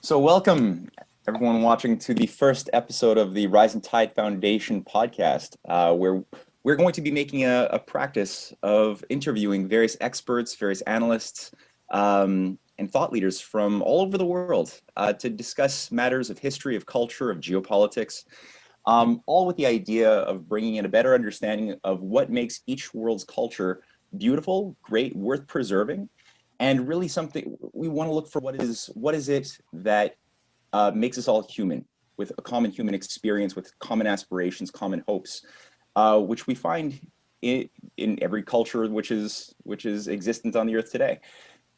So welcome everyone watching to the first episode of the Rising Tide Foundation podcast, where we're going to be making a practice of interviewing various experts, various analysts, and thought leaders from all over the world to discuss matters of history, of culture, of geopolitics, all with the idea of bringing in a better understanding of what makes each world's culture beautiful, great, worth preserving, and really something we want to look for. What is it that makes us all human, with a common human experience, with common aspirations, common hopes, which we find in every culture which is existent on the earth today.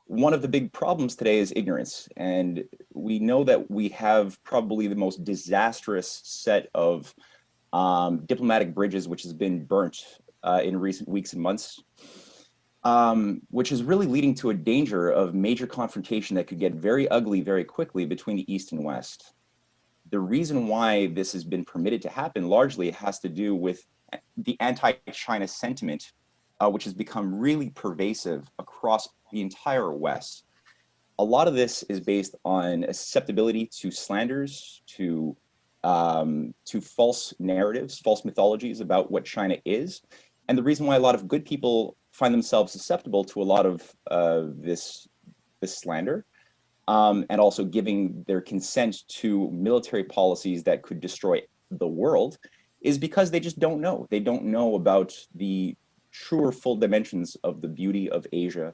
One of the big problems today is ignorance, and we know that we have probably the most disastrous set of diplomatic bridges which has been burnt in recent weeks and months, which is really leading to a danger of major confrontation that could get very ugly very quickly between the East and West. The reason why this has been permitted to happen largely has to do with the anti-China sentiment, which has become really pervasive across the entire West. A lot of this is based on a susceptibility to slanders, to false narratives, false mythologies about what China is. And the reason why a lot of good people find themselves susceptible to a lot of this slander, and also giving their consent to military policies that could destroy the world, is because they just don't know. They don't know about the truer full dimensions of the beauty of Asia.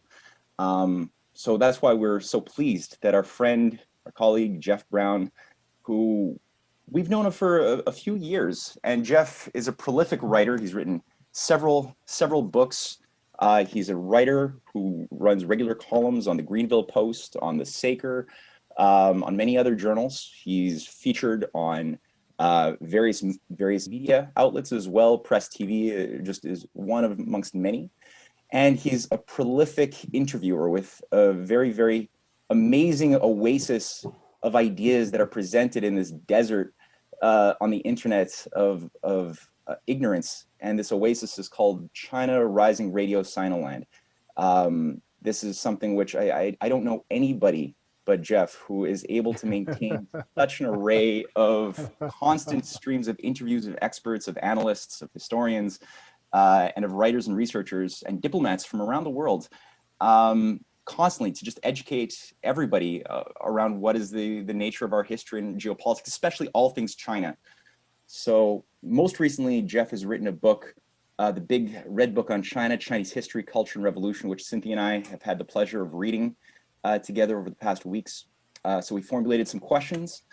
So that's why we're so pleased that our friend, our colleague, Jeff Brown, who we've known him for a few years, and Jeff is a prolific writer. He's written several books. He's a writer who runs regular columns on the Greenville Post, on the Saker, on many other journals. He's featured on various media outlets as well. Press TV just is one of amongst many. And he's a prolific interviewer with a very, very amazing oasis of ideas that are presented in this desert on the internet of ignorance. And this oasis is called China Rising Radio Sinoland. This is something which I don't know anybody but Jeff who is able to maintain such an array of constant streams of interviews of experts, of analysts, of historians, and of writers and researchers and diplomats from around the world, constantly to just educate everybody around what is the nature of our history and geopolitics, especially all things China. So most recently, Jeff has written a book, the big red book on China, Chinese history, culture, and revolution, which Cynthia and I have had the pleasure of reading together over the past weeks. So we formulated some questions,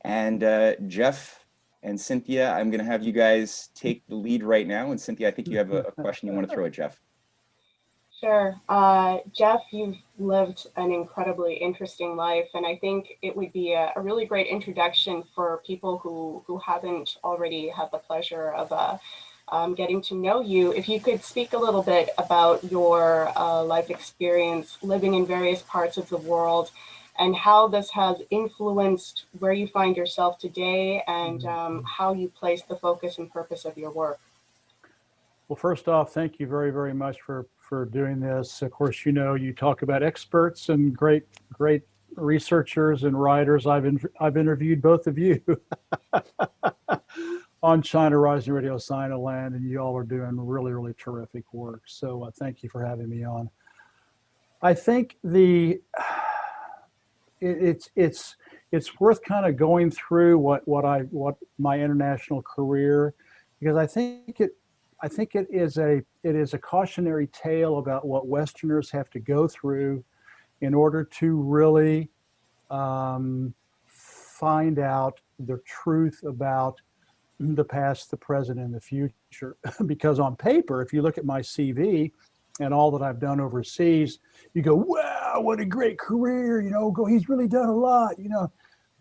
and Jeff and Cynthia, I'm going to have you guys take the lead right now. And Cynthia, I think you have a question you want to throw at Jeff. Sure. Jeff, you've lived an incredibly interesting life, and I think it would be a really great introduction for people who haven't already had the pleasure of getting to know you. If you could speak a little bit about your life experience living in various parts of the world and how this has influenced where you find yourself today and how you place the focus and purpose of your work. Well, first off, thank you very, very much for doing this. Of course, you know, you talk about experts and great researchers and writers. I've interviewed both of you on China Rising Radio Sinoland, and you all are doing really, really terrific work. So thank you for having me on. I think it's worth kind of going through what my international career, because I think it is a cautionary tale about what Westerners have to go through in order to really find out the truth about the past, the present, and the future. Because on paper, if you look at my CV and all that I've done overseas, you go, wow, what a great career, you know, he's really done a lot, you know.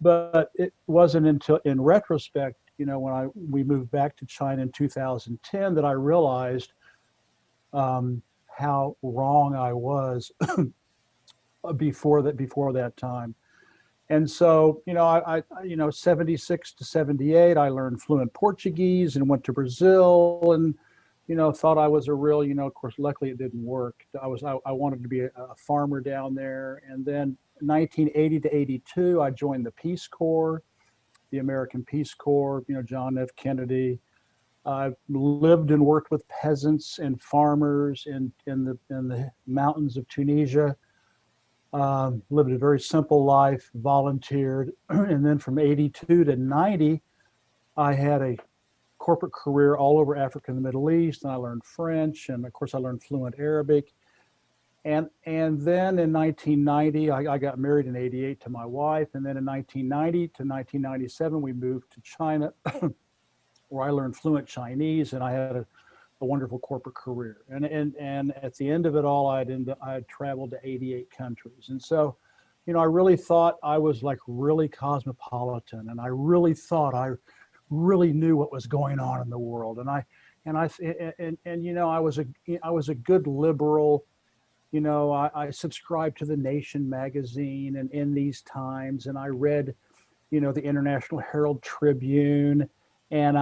But it wasn't until, in retrospect, you know, when we moved back to China in 2010 that I realized how wrong I was before that time. And so, you know, I 76 to 78, I learned fluent Portuguese and went to Brazil and, you know, thought I was a real, you know, of course, luckily it didn't work. I wanted to be a farmer down there. And then 1980 to 82, I joined the Peace Corps, the American Peace Corps, John F. Kennedy. I lived and worked with peasants and farmers in the mountains of Tunisia. Lived a very simple life, volunteered. And then from 82 to 90, I had a corporate career all over Africa and the Middle East. And I learned French. And of course, I learned fluent Arabic. And then in 1990, I got married in 88 to my wife. And then in 1990 to 1997, we moved to China, where I learned fluent Chinese, and I had a wonderful corporate career. And at the end of it all, I had traveled to 88 countries. And so, I really thought I was like really cosmopolitan, and I really thought I really knew what was going on in the world. And I was a good liberal. I subscribed to the Nation magazine and In These Times, and I read, the International Herald Tribune, and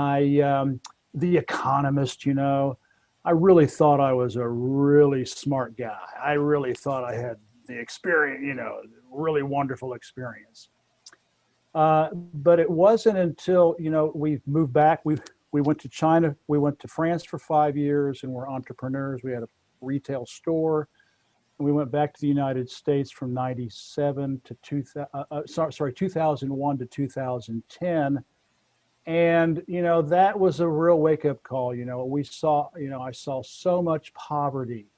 The Economist. I really thought I was a really smart guy. I really thought I had the experience, really wonderful experience. But it wasn't until, we moved back, we went to China, we went to France for 5 years, and we're entrepreneurs. We had a retail store. And we went back to the United States from 97 to 2001 to 2010. And, that was a real wake-up call. We saw, I saw so much poverty,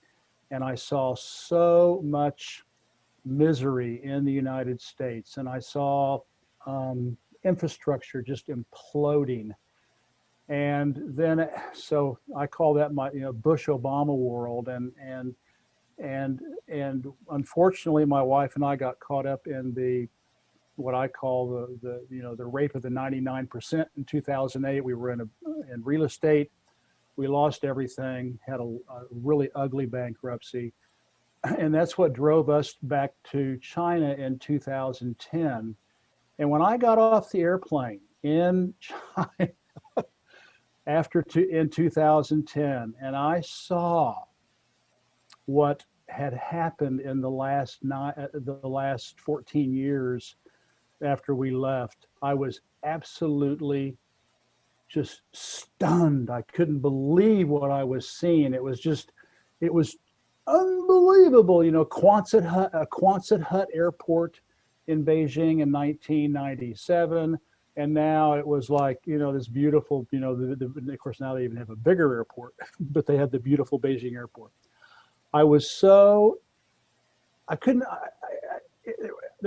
and I saw so much misery in the United States. And I saw infrastructure just imploding. And then, so I call that my, Bush-Obama world. And unfortunately, my wife and I got caught up in what I call the rape of the 99% in 2008. We were in real estate. We lost everything, had a really ugly bankruptcy. And that's what drove us back to China in 2010. And when I got off the airplane in China in 2010, and I saw what had happened in the last 14 years after we left, I was absolutely just stunned. I couldn't believe what I was seeing. It was unbelievable. Quonset Hut Airport in Beijing in 1997. And now it was like, this beautiful, of course, now they even have a bigger airport, but they had the beautiful Beijing airport. There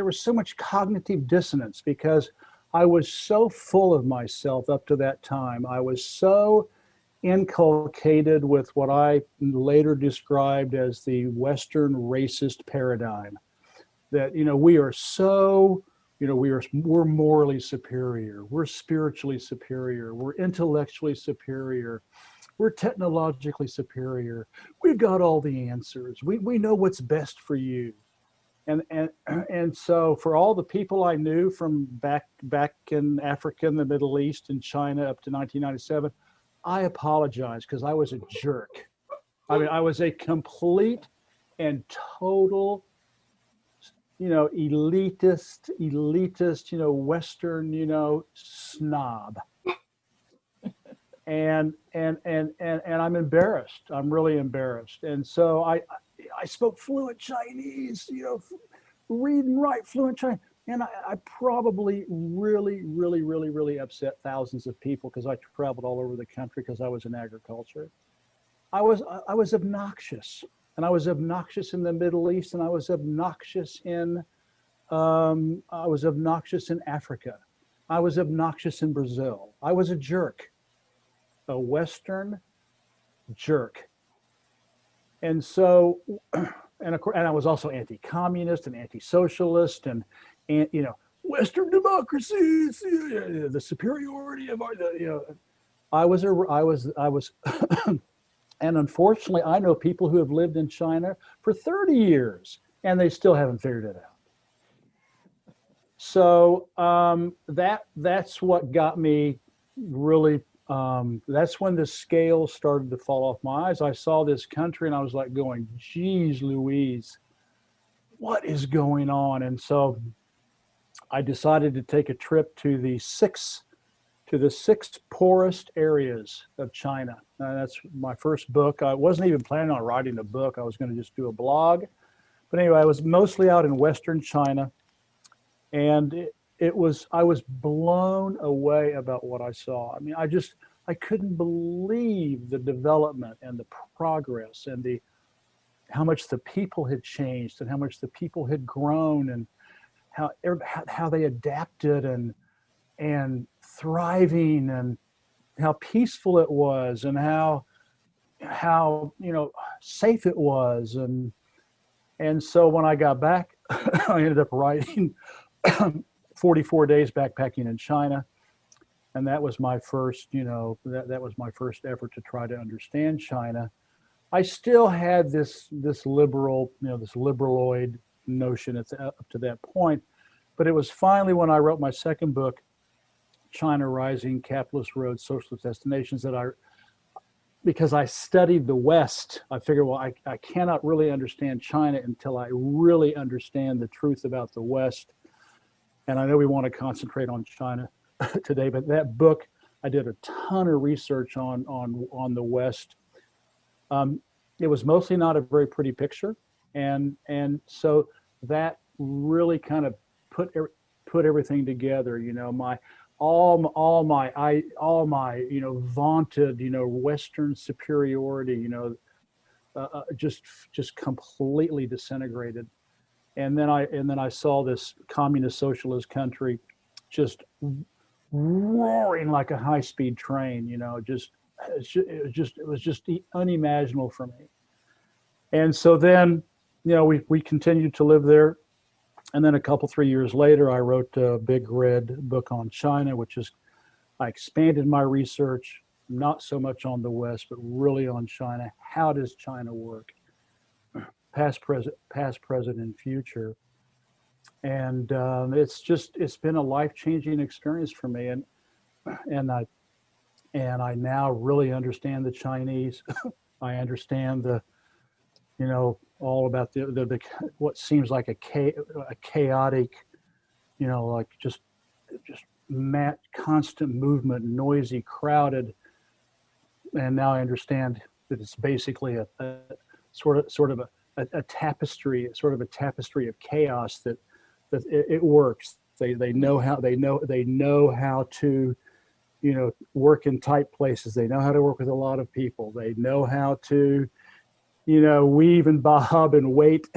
was so much cognitive dissonance because I was so full of myself up to that time. I was so inculcated with what I later described as the Western racist paradigm, that, we are so, we're morally superior, we're spiritually superior, we're intellectually superior, we're technologically superior, we've got all the answers, we know what's best for you. And so for all the people I knew from back in Africa and the Middle East and China up to 1997, I apologize because I was a jerk. I mean, I was a complete and total, elitist, Western, snob. And I'm embarrassed. I'm really embarrassed. And so I spoke fluent Chinese, read and write fluent Chinese. And I probably really upset thousands of people because I traveled all over the country because I was in agriculture. I was obnoxious, and I was obnoxious in the Middle East, and I was obnoxious in Africa. I was obnoxious in Brazil. I was a jerk, a Western jerk. And so, and I was also anti-communist and anti-socialist and Western democracies, the superiority of our, I was, and unfortunately, I know people who have lived in China for 30 years and they still haven't figured it out. So that's what got me really. That's when the scales started to fall off my eyes. I saw this country and I was like going, geez, Louise, what is going on? And so I decided to take a trip to the six poorest areas of China. That's my first book. I wasn't even planning on writing a book. I was going to just do a blog. But anyway, I was mostly out in Western China, and I was blown away about what I saw. I mean, I couldn't believe the development and the progress and how much the people had changed and how much the people had grown and how they adapted and thriving and how peaceful it was and how safe it was. And so when I got back, I ended up writing 44 days backpacking in China. And that was my first, that was my first effort to try to understand China. I still had this liberal, this liberaloid notion up to that point. But it was finally when I wrote my second book, China Rising, Capitalist Road, Socialist Destinations, because I studied the West, I figured, well, I cannot really understand China until I really understand the truth about the West. And I know we want to concentrate on China today, but that book, I did a ton of research on the West. It was mostly not a very pretty picture. And so that really kind of put everything together, all my vaunted Western superiority just completely disintegrated. And then I saw this communist socialist country just roaring like a high-speed train. It was just unimaginable for me. And so then we continued to live there. And then 3 years later, I wrote a big red book on China, I expanded my research, not so much on the West, but really on China. How does China work? Past, present, and future. And it's been a life-changing experience for me. And I now really understand the Chinese. I understand all about the what seems like a chaotic, like just constant movement, noisy, crowded. And now I understand that it's basically a sort of a tapestry, sort of a tapestry of chaos that it works. They know how to work in tight places. They know how to work with a lot of people. They know how to weave and bob and wait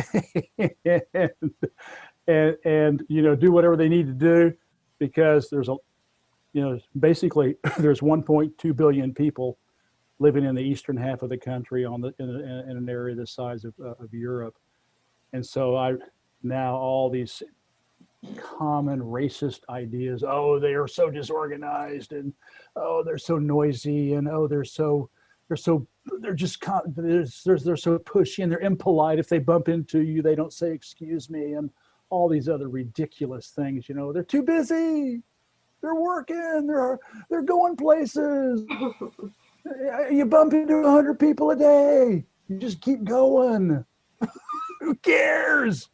and do whatever they need to do, because there's basically there's 1.2 billion people living in the eastern half of the country in an area the size of Europe. And so now all these common racist ideas, oh, they are so disorganized, and oh, they're so noisy, and oh, they're so so pushy, and they're impolite. If they bump into you, they don't say excuse me, and all these other ridiculous things. They're too busy, they're working, they're going places. You bump into 100 people a day, you just keep going. Who cares?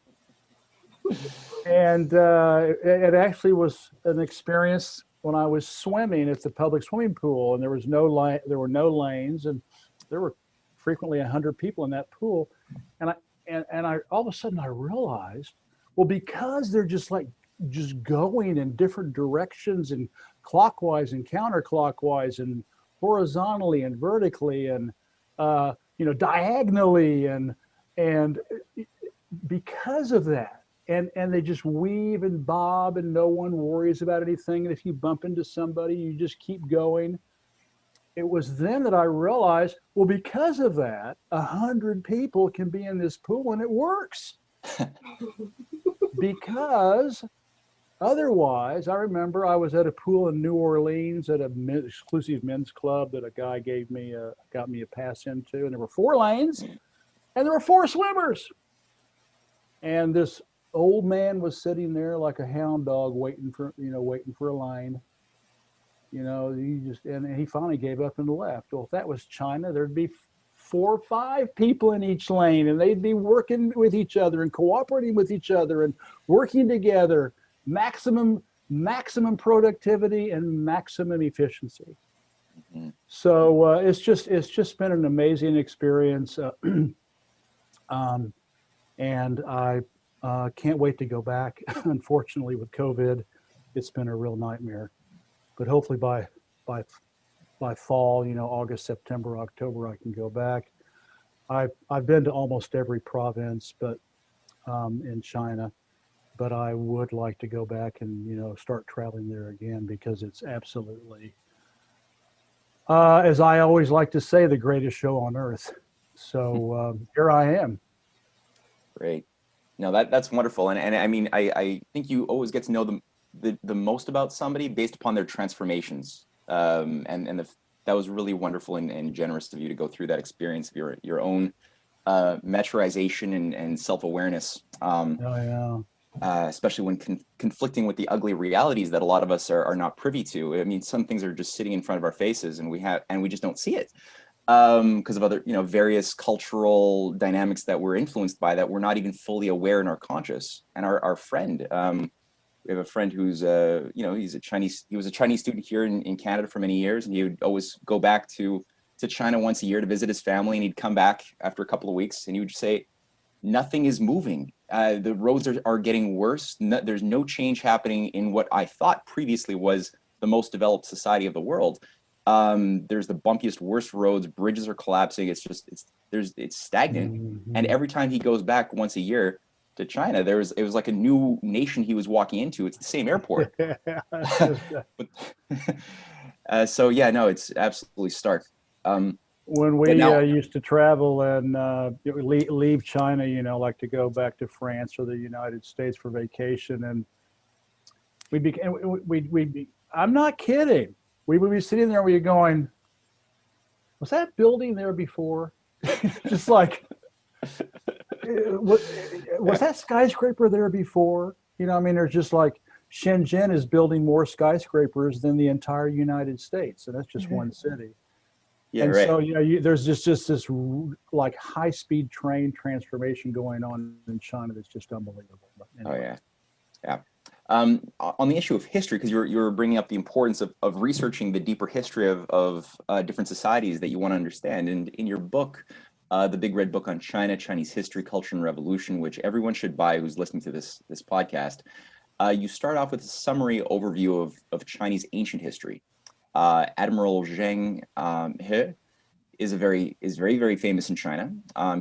And it actually was an experience when I was swimming at the public swimming pool, and there were no lanes, and there were frequently 100 people in that pool. And I all of a sudden I realized, well, because they're just going in different directions, and clockwise and counterclockwise and horizontally and vertically and diagonally, and because of that, and they just weave and bob, and no one worries about anything. And if you bump into somebody, you just keep going. It was then that I realized, well, because of that, 100 people can be in this pool and it works. Because otherwise, I remember I was at a pool in New Orleans at an exclusive men's club that a guy got me a pass into, and there were 4 lanes, and there were 4 swimmers. And this old man was sitting there like a hound dog, waiting for a line. And he finally gave up and left. Well, if that was China, there'd be 4 or 5 people in each lane, and they'd be working with each other and cooperating with each other and working together, maximum productivity and maximum efficiency. Mhm. So it's just been an amazing experience, and I can't wait to go back. Unfortunately, with COVID, it's been a real nightmare. But hopefully by fall, August, September, October, I can go back. I've been to almost every province, but in China, but I would like to go back and start traveling there again, because it's absolutely, as I always like to say, the greatest show on earth. So here I am. Great. No, that's wonderful. And I mean, I think you always get to know the most about somebody based upon their transformations. That was really wonderful and generous of you to go through that experience of your own maturization and self-awareness. Oh yeah. Especially when conflicting with the ugly realities that a lot of us are not privy to. I mean, some things are just sitting in front of our faces, and we just don't see it because of other various cultural dynamics that we're influenced by, that we're not even fully aware in our conscious. And our friend, we have a friend who's he was a Chinese student here in Canada for many years, and he would always go back to China once a year to visit his family, and he'd come back after a couple of weeks, and he would just say, nothing is moving. The roads are getting worse. There's no change happening in what I thought previously was the most developed society of the world. There's the bumpiest, worst roads. Bridges are collapsing. It's stagnant. Mm-hmm. And every time he goes back once a year to China, it was like a new nation he was walking into. It's the same airport. So yeah, no, it's absolutely stark. When we used to travel and leave China, like to go back to France or the United States for vacation, and I'm not kidding. We would be sitting there and we'd be going, was that building there before? Just like, was that skyscraper there before? I mean, there's just like, Shenzhen is building more skyscrapers than the entire United States, and that's just one city. Yeah, and right. so there's just this like high-speed train transformation going on in China that's just unbelievable. But anyway. Oh yeah. On the issue of history, because you're bringing up the importance of researching the deeper history of different societies that you want to understand, and in your book, the Big Red Book on China, Chinese History, Culture, and Revolution, which everyone should buy who's listening to this podcast, you start off with a summary overview of Chinese ancient history. Admiral Zheng He is very famous in China.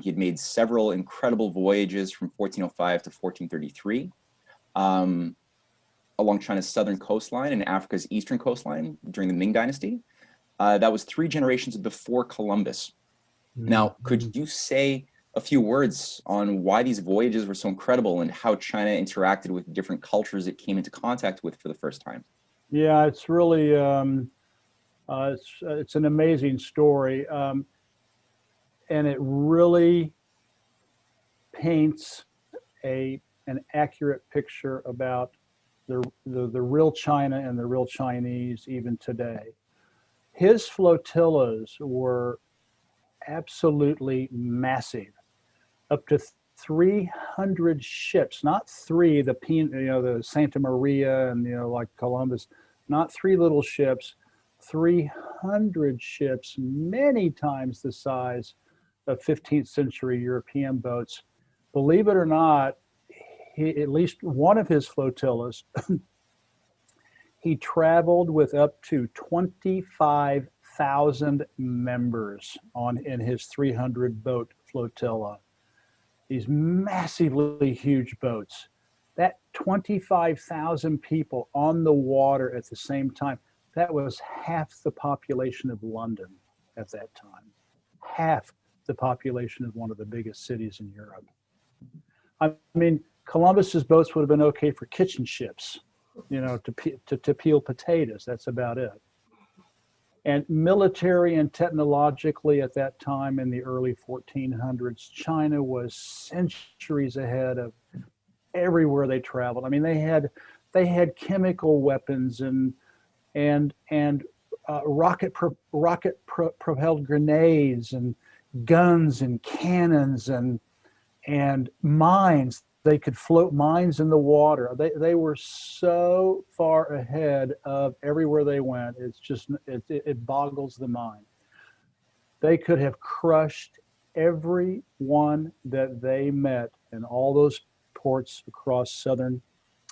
He had made several incredible voyages from 1405 to 1433 along China's southern coastline and Africa's eastern coastline during the Ming Dynasty. That was 3 generations before Columbus. Now, could you say a few words on why these voyages were so incredible and how China interacted with different cultures it came into contact with for the first time? Yeah, it's really it's an amazing story, and it really paints an accurate picture about the real China and the real Chinese even today. His flotillas were absolutely massive, up to 300 ships, not 3, the Santa Maria and like Columbus, not 3 little ships, 300 ships, many times the size of 15th century European boats. Believe it or not, at least one of his flotillas, he traveled with up to 25,000 members in his 300 boat flotilla. These massively huge boats. That 25,000 people on the water at the same time, that was half the population of London at that time. Half the population of one of the biggest cities in Europe. I mean, Columbus's boats would have been okay for kitchen ships, to peel potatoes. That's about it. And military and technologically at that time in the early 1400s, China was centuries ahead of everywhere they traveled. I mean, they had chemical weapons and rocket propelled grenades, and guns and cannons and mines. They could float mines in the water. They were so far ahead of everywhere they went. It's just, it boggles the mind. They could have crushed everyone that they met in all those ports across southern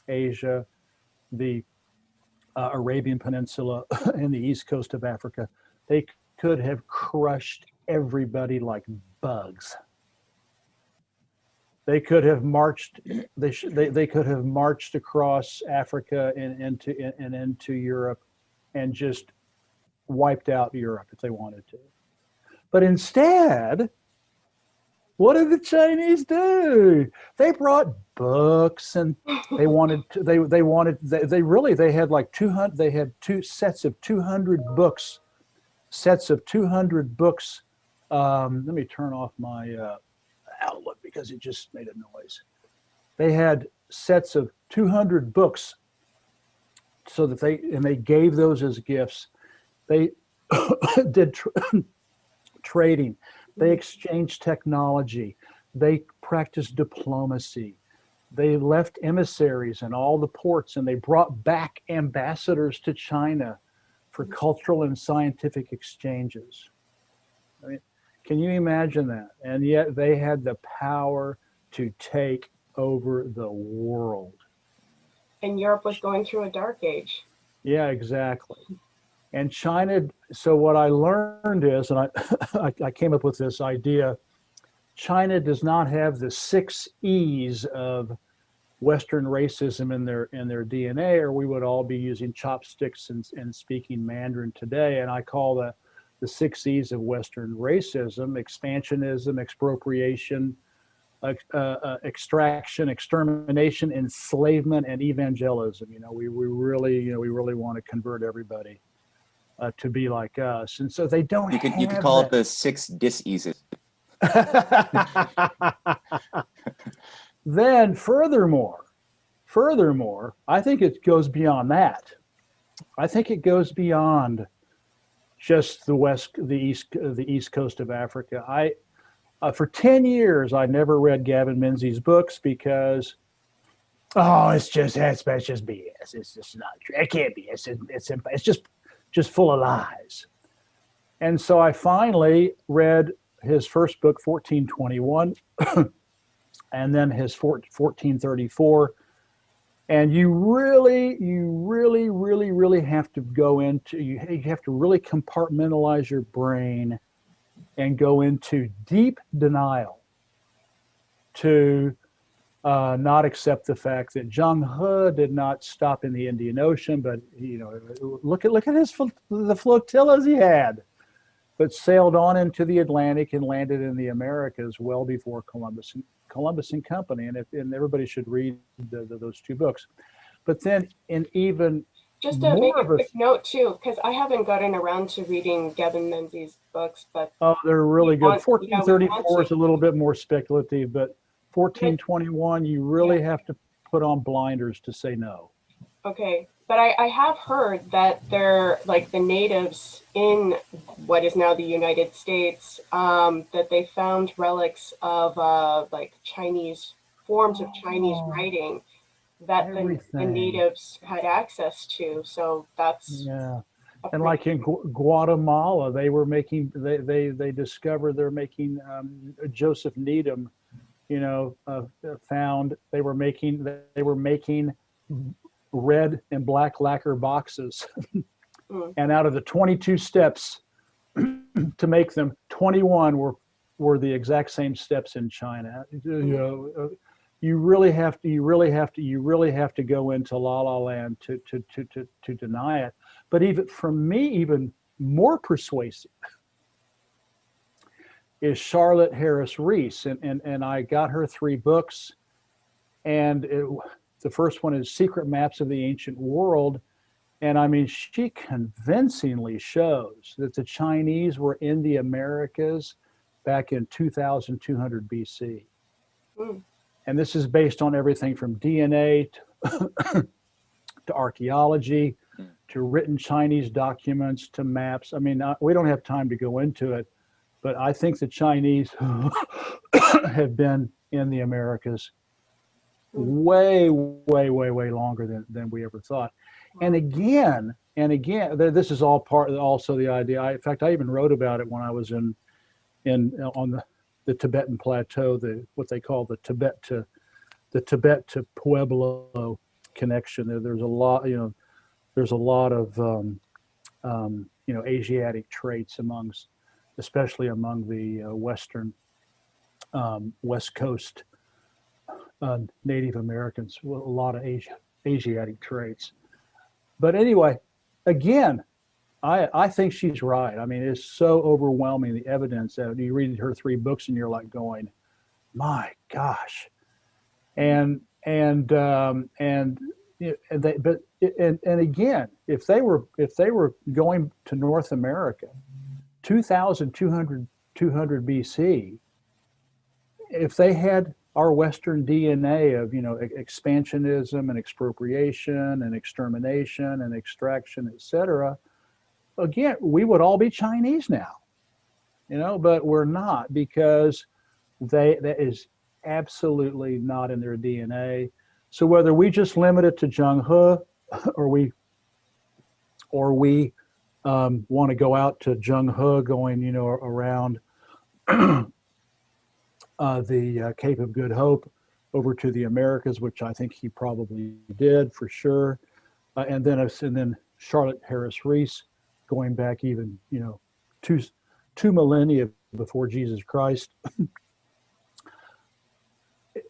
Asia, the Arabian Peninsula, and the east coast of Africa. They could have crushed everybody like bugs. They could have marched. They could have marched across Africa and into Europe, and just wiped out Europe if they wanted to. But instead, what did the Chinese do? They brought books, and they had like 200. They had two sets of 200 books. Sets of 200 books. Let me turn off my Outlook because it just made a noise. They had sets of 200 books, so that they gave those as gifts. They did trading. They exchanged technology. They practiced diplomacy. They left emissaries in all the ports, and they brought back ambassadors to China for cultural and scientific exchanges. I mean, can you imagine that? And yet they had the power to take over the world. And Europe was going through a dark age. Yeah, exactly. And China, so what I learned is, and I came up with this idea, China does not have the 6 E's of Western racism in their DNA, or we would all be using chopsticks and speaking Mandarin today. And I call the 6 E's of Western racism: expansionism, expropriation, extraction, extermination, enslavement, and evangelism. We really want to convert everybody to be like us, and so they don't. You could call it the 6 diseases. Then furthermore, I think it goes beyond that. I think it goes beyond just the east coast of Africa. For 10 years, I never read Gavin Menzies' books because, it's just BS. It's just not true. It can't be. It's just full of lies. And so I finally read his first book, 1421, and then his 1434. And you really have to go into, you have to really compartmentalize your brain and go into deep denial to not accept the fact that Zheng He did not stop in the Indian Ocean, but look at the flotillas he had, but sailed on into the Atlantic and landed in the Americas well before Columbus and Company, and everybody should read those 2 books. But then, in even just to make a quick note too, because I haven't gotten around to reading Gavin Menzies' books, but they're really good. 1434 is a little bit more speculative, but 1421, you really have to put on blinders to say no. Okay, but I have heard that they're like the natives in what is now the United States, that they found relics of like Chinese forms of Chinese writing that the natives had access to. So that's and like in Guatemala, they were making they discovered they're making Joseph Needham, found they were making red and black lacquer boxes. And out of the 22 steps to make them, 21 were the exact same steps in China. You really have to go into La La Land to deny it. But even from me, even more persuasive is Charlotte Harris Reese, and I got her 3 books, and the first one is Secret Maps of the Ancient World. And I mean, she convincingly shows that the Chinese were in the Americas back in 2200 BC. And this is based on everything from DNA to archaeology, to written Chinese documents, to maps. I mean, we don't have time to go into it, but I think the Chinese have been in the Americas way, way, way, way longer than we ever thought. And again, this is all part of also the idea. In fact, I even wrote about it when I was on the Tibetan plateau, what they call the Tibet to Pueblo connection. There's a lot, there's a lot of Asiatic traits especially among the West Coast Native Americans, a lot of Asiatic traits. But anyway, again, I think she's right. I mean, it's so overwhelming, the evidence that you read her 3 books and you're like going, my gosh. And again, if they were going to North America, 2,200 BC, if they had our Western DNA of expansionism and expropriation and extermination and extraction, etc., again, we would all be Chinese now, but we're not, because that is absolutely not in their DNA. So whether we just limit it to Zheng He, or we want to go out to Zheng He, going around the Cape of Good Hope over to the Americas, which I think he probably did for sure, and then Charlotte Harris Reese, going back even two millennia before Jesus Christ.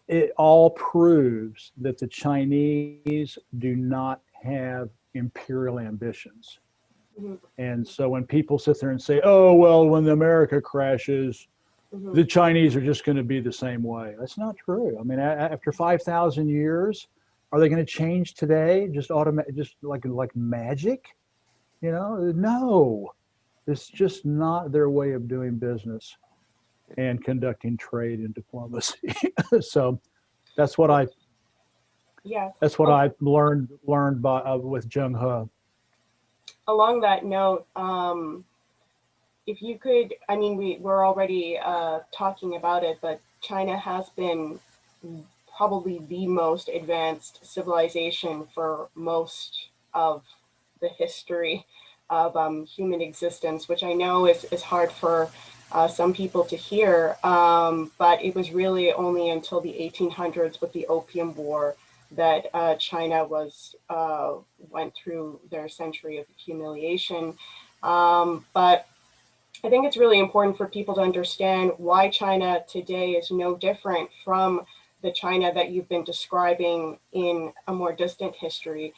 It all proves that the Chinese do not have imperial ambitions. And so when people sit there and say, oh, well, when the America crashes, the Chinese are just going to be the same way. That's not true. I mean, after 5,000 years, are they going to change today? Just like magic? No, it's just not their way of doing business and conducting trade and diplomacy. So that's what I learned with Zheng He. Along that note, if you could, I mean, we're already talking about it, but China has been probably the most advanced civilization for most of the history of human existence, which I know is hard for some people to hear, but it was really only until the 1800s with the Opium War that China went through their century of humiliation. But I think it's really important for people to understand why China today is no different from the China that you've been describing in a more distant history,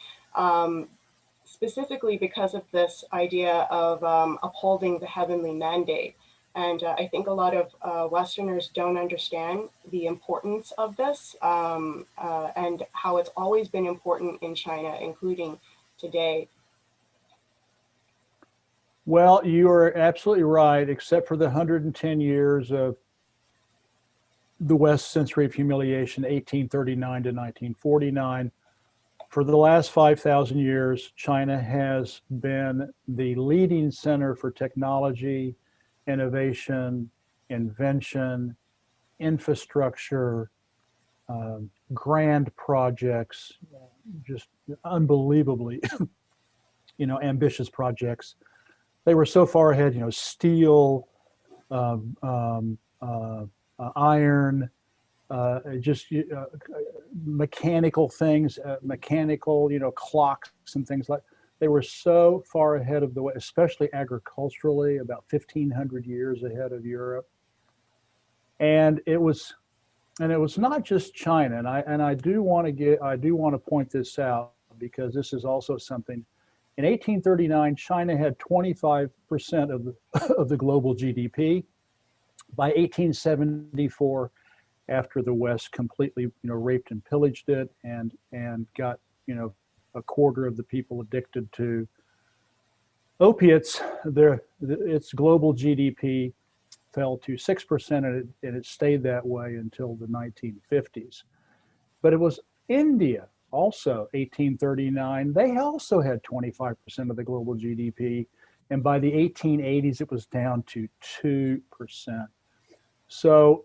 specifically because of this idea of upholding the heavenly mandate. And I think a lot of Westerners don't understand the importance of this and how it's always been important in China, including today. Well, you are absolutely right, except for the 110 years of the West century of humiliation, 1839 to 1949. For the last 5,000 years, China has been the leading center for technology, innovation, invention, infrastructure, grand projects, just unbelievably, ambitious projects. They were so far ahead, steel, iron, mechanical things, clocks and things like. They were so far ahead of the way, especially agriculturally, about 1,500 years ahead of Europe. And it was not just China. And I do want to point this out, because this is also something. In 1839, China had 25% of the global GDP. By 1874, after the West completely, raped and pillaged it and got, a quarter of the people addicted to opiates, its global GDP fell to 6%, and it stayed that way until the 1950s. But it was India, also 1839. They also had 25% of the global GDP, And by the 1880s, it was down to 2%. So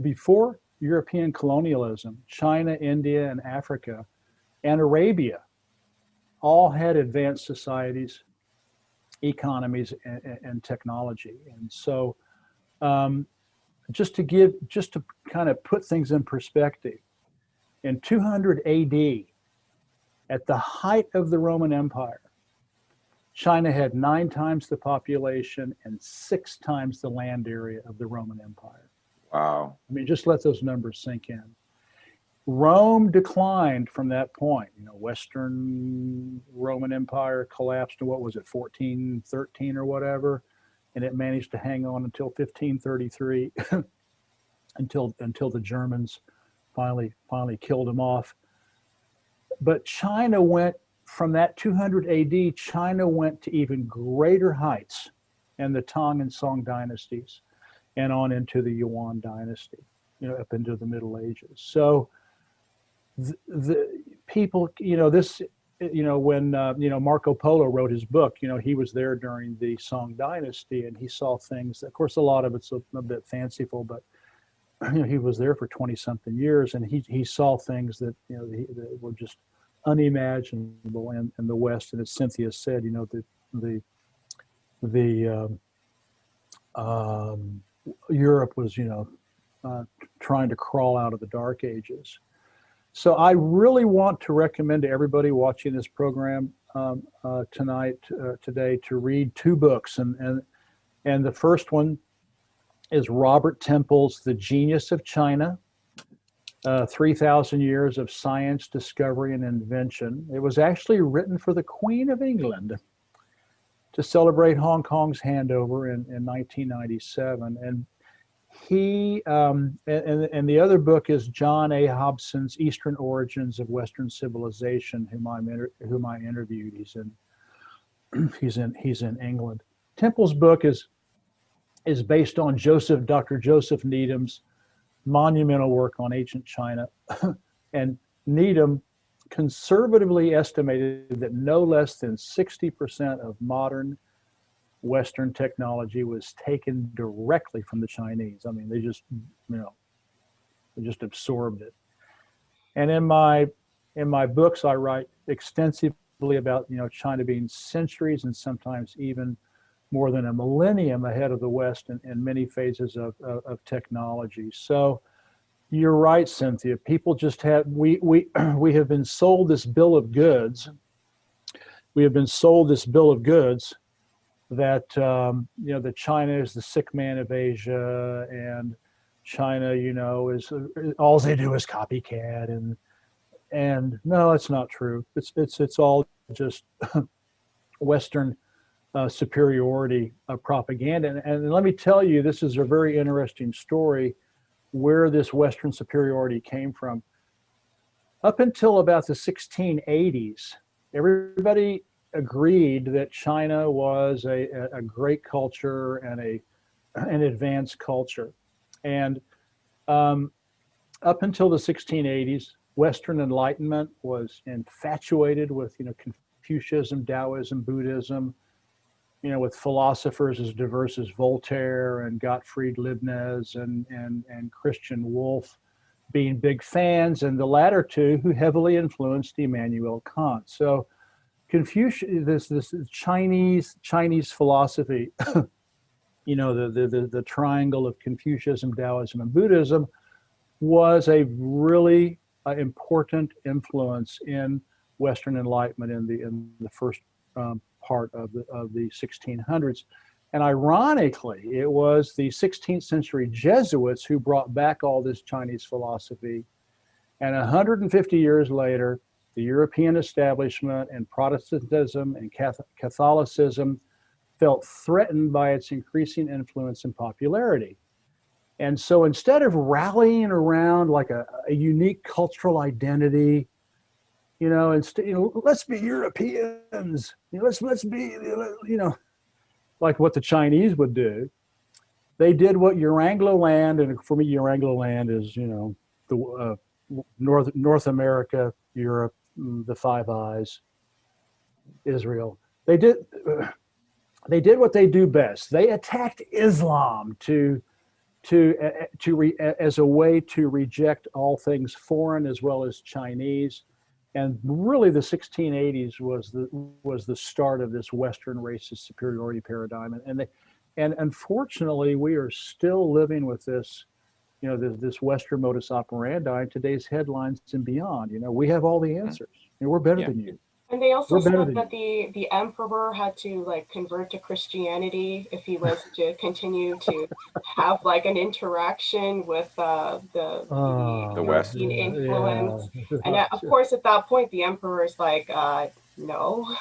before European colonialism, China, India, and Africa, and Arabia all had advanced societies, economies, and technology. And so just to kind of put things in perspective, in 200 AD, at the height of the Roman Empire, China had 9 times the population and 6 times the land area of the Roman Empire. Wow. I mean, just let those numbers sink in. Rome declined from that point. You know, Western Roman Empire collapsed to, what was it, 1413 or whatever, and it managed to hang on until 1533, until the Germans finally killed them off. But China went from that 200 AD. China went to even greater heights in the Tang and Song dynasties, and on into the Yuan dynasty, you know, up into the Middle Ages. So the people, you know, this, you know, when you know, Marco Polo wrote his book, you know, he was there during the Song dynasty, and he saw things. Of course, a lot of it's a bit fanciful, but you know, he was there for 20-something years, and he saw things that, you know, that were just unimaginable in the West. And as Cynthia said, you know, Europe was, you know, trying to crawl out of the Dark Ages. So I really want to recommend to everybody watching this program today, to read 2 books, and the first one is Robert Temple's The Genius of China, 3,000 Years of Science, Discovery, and Invention. It was actually written for the Queen of England to celebrate Hong Kong's handover in 1997. And he, and the other book is John A. Hobson's Eastern Origins of Western Civilization, whom I interviewed. He's in England. Temple's book is based on Dr. Joseph Needham's monumental work on ancient China. And Needham conservatively estimated that no less than 60% of modern Western technology was taken directly from the Chinese. I mean, they just, you know, they just absorbed it. And in my books, I write extensively about, you know, China being centuries and sometimes even more than a millennium ahead of the West in many phases of technology. So you're right, Cynthia. People just have, we have been sold this bill of goods. We have been sold this bill of goods that, you know, that China is the sick man of Asia, and China, you know, is all they do is copycat, and no, it's not true. It's all just Western superiority propaganda. And let me tell you, this is a very interesting story where this Western superiority came from. Up until about the 1680s, everybody agreed that China was a great culture and an advanced culture. And up until the 1680s, Western Enlightenment was infatuated with, you know, Confucianism, Taoism, Buddhism, you know, with philosophers as diverse as Voltaire and Gottfried Leibniz and Christian Wolff being big fans, and the latter two who heavily influenced Immanuel Kant. So Confucius, this Chinese philosophy, you know, the triangle of Confucianism, Taoism, and Buddhism, was a really important influence in Western Enlightenment in the first part of the 1600s. And ironically, it was the 16th century Jesuits who brought back all this Chinese philosophy. And 150 years later, the European establishment and Protestantism and Catholicism felt threatened by its increasing influence and popularity. And so instead of rallying around like a unique cultural identity, you know, let's be Europeans, you know, let's be, you know, like what the Chinese would do, they did what Euranglo-land, and for me, Euranglo-land is, you know, the North America, Europe, the Five Eyes, Israel. They did they did what they do best. They attacked Islam as a way to reject all things foreign as well as Chinese. And really the 1680s was the start of this Western racist superiority paradigm. And unfortunately, we are still living with this, this Western modus operandi in today's headlines and beyond. We have all the answers. We're better than you. And they also We're better said than that the emperor had to like convert to Christianity if he was to continue to have like an interaction with the West. European influence. Yeah. And of course, at that point, the emperor is like, no.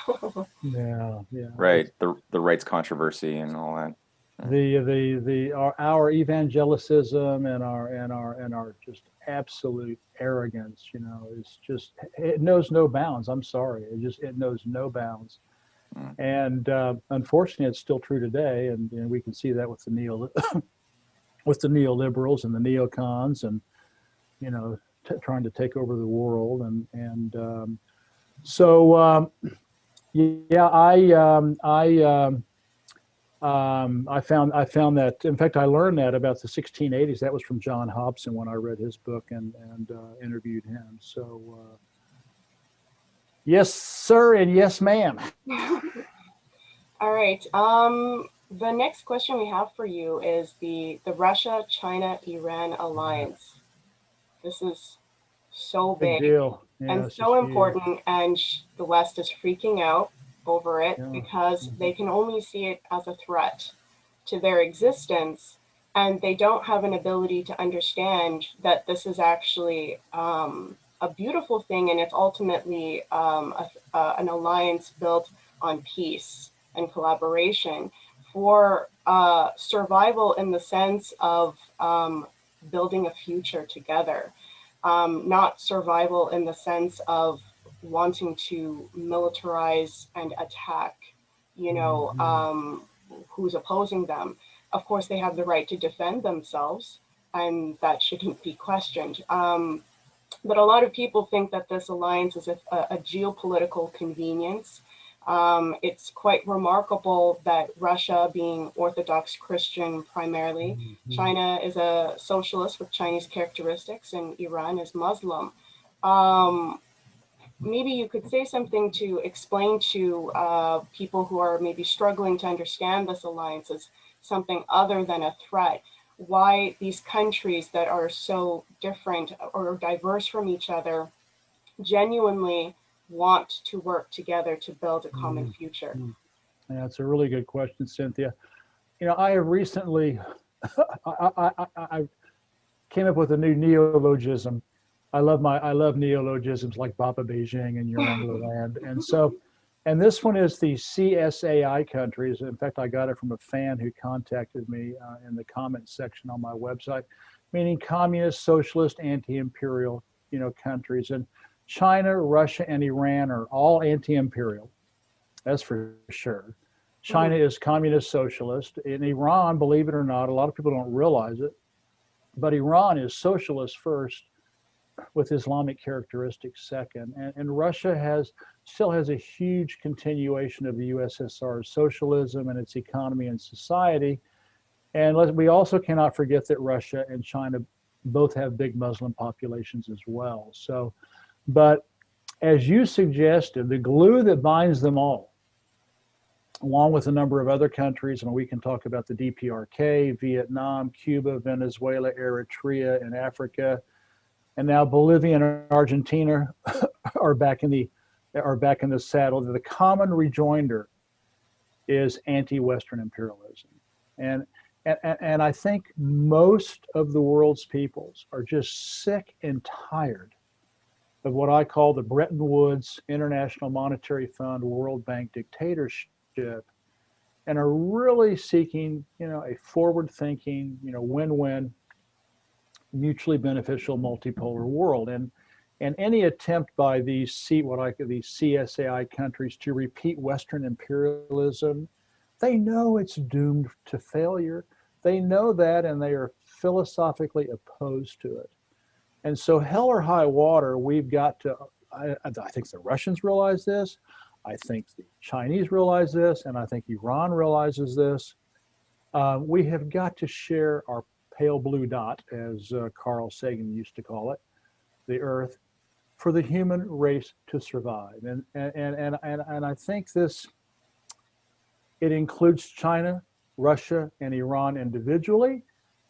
Yeah. Right. The rights controversy and all that. Our evangelicism and our just absolute arrogance, is just, it knows no bounds. I'm sorry, it knows no bounds. And unfortunately, it's still true today, and we can see that with the neoliberals and the neocons, and trying to take over the world, I found that, in fact, I learned that about the 1680s. That was from John Hobson when I read his book and interviewed him. So, yes, sir, and yes, ma'am. All right. The next question we have for you is the Russia-China-Iran alliance. This is so big deal. and so important, and the West is freaking out over it because they can only see it as a threat to their existence, and they don't have an ability to understand that this is actually a beautiful thing, and it's ultimately an alliance built on peace and collaboration for survival in the sense of building a future together, not survival in the sense of wanting to militarize and attack, who's opposing them. Of course, they have the right to defend themselves, and that shouldn't be questioned. But a lot of people think that this alliance is a geopolitical convenience. It's quite remarkable that Russia, being Orthodox Christian primarily, China is a socialist with Chinese characteristics, and Iran is Muslim. Maybe you could say something to explain to people who are maybe struggling to understand this alliance as something other than a threat, why these countries that are so different or diverse from each other genuinely want to work together to build a common future. Yeah, that's a really good question, Cynthia. I have recently, I came up with a new neologism. I love neologisms like Baba Beijing and Urangula Land. And this one is the CSAI countries. In fact, I got it from a fan who contacted me in the comment section on my website, meaning communist, socialist, anti-imperial, countries. And China, Russia, and Iran are all anti-imperial. That's for sure. China is communist, socialist. In Iran, believe it or not, a lot of people don't realize it, but Iran is socialist first, with Islamic characteristics second. And Russia still has a huge continuation of the USSR's socialism and its economy and society. And we also cannot forget that Russia and China both have big Muslim populations as well. But as you suggested, the glue that binds them all, along with a number of other countries, and we can talk about the DPRK, Vietnam, Cuba, Venezuela, Eritrea, and Africa, and now Bolivia and Argentina are back in the saddle. The common rejoinder is anti-Western imperialism, and I think most of the world's peoples are just sick and tired of what I call the Bretton Woods, International Monetary Fund, World Bank dictatorship, and are really seeking, a forward-thinking, win-win, mutually beneficial multipolar world. And any attempt by these CSAI countries to repeat Western imperialism, they know it's doomed to failure. They know that, and they are philosophically opposed to it. And so hell or high water, we've got to, I think the Russians realize this. I think the Chinese realize this, and I think Iran realizes this. We have got to share our pale blue dot, as Carl Sagan used to call it, the Earth, for the human race to survive. And I think this, it includes China, Russia, and Iran individually,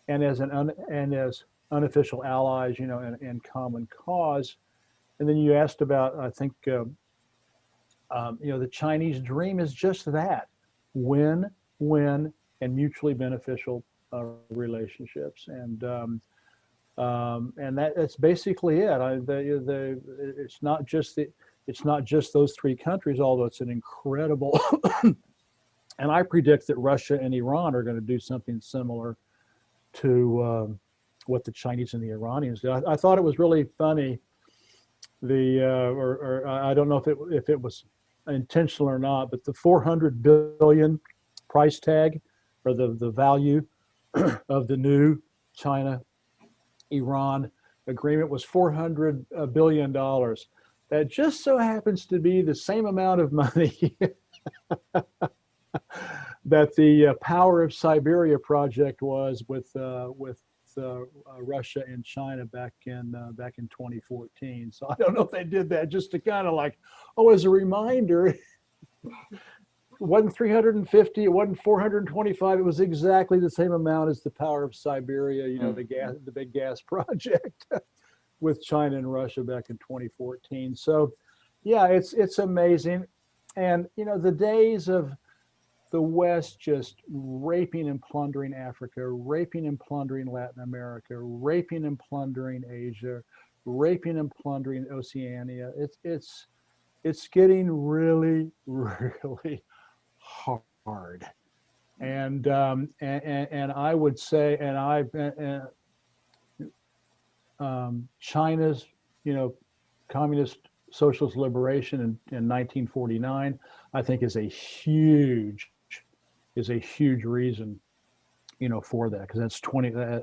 and as as unofficial allies, you know, and common cause. And then you asked about, I think, you know, the Chinese dream is just that: win-win and mutually beneficial relationships. And that's basically it. It's not just those three countries, although it's an incredible. And I predict that Russia and Iran are going to do something similar to what the Chinese and the Iranians did. I thought it was really funny. Or I don't know if it was intentional or not, but the 400 billion price tag, or the value of the new China-Iran agreement was $400 billion. That just so happens to be the same amount of money that the Power of Siberia project was with Russia and China back in 2014. So I don't know if they did that just to kind of like, oh, as a reminder. It wasn't 350, it wasn't 425. It was exactly the same amount as the Power of Siberia, you know, the big gas project with China and Russia back in 2014. So yeah, it's amazing. And you know, the days of the West just raping and plundering Africa, raping and plundering Latin America, raping and plundering Asia, raping and plundering Oceania. It's getting really, really hard. And I would say, China's, you know, communist socialist liberation in 1949, I think is a huge reason, you know, for that, because that's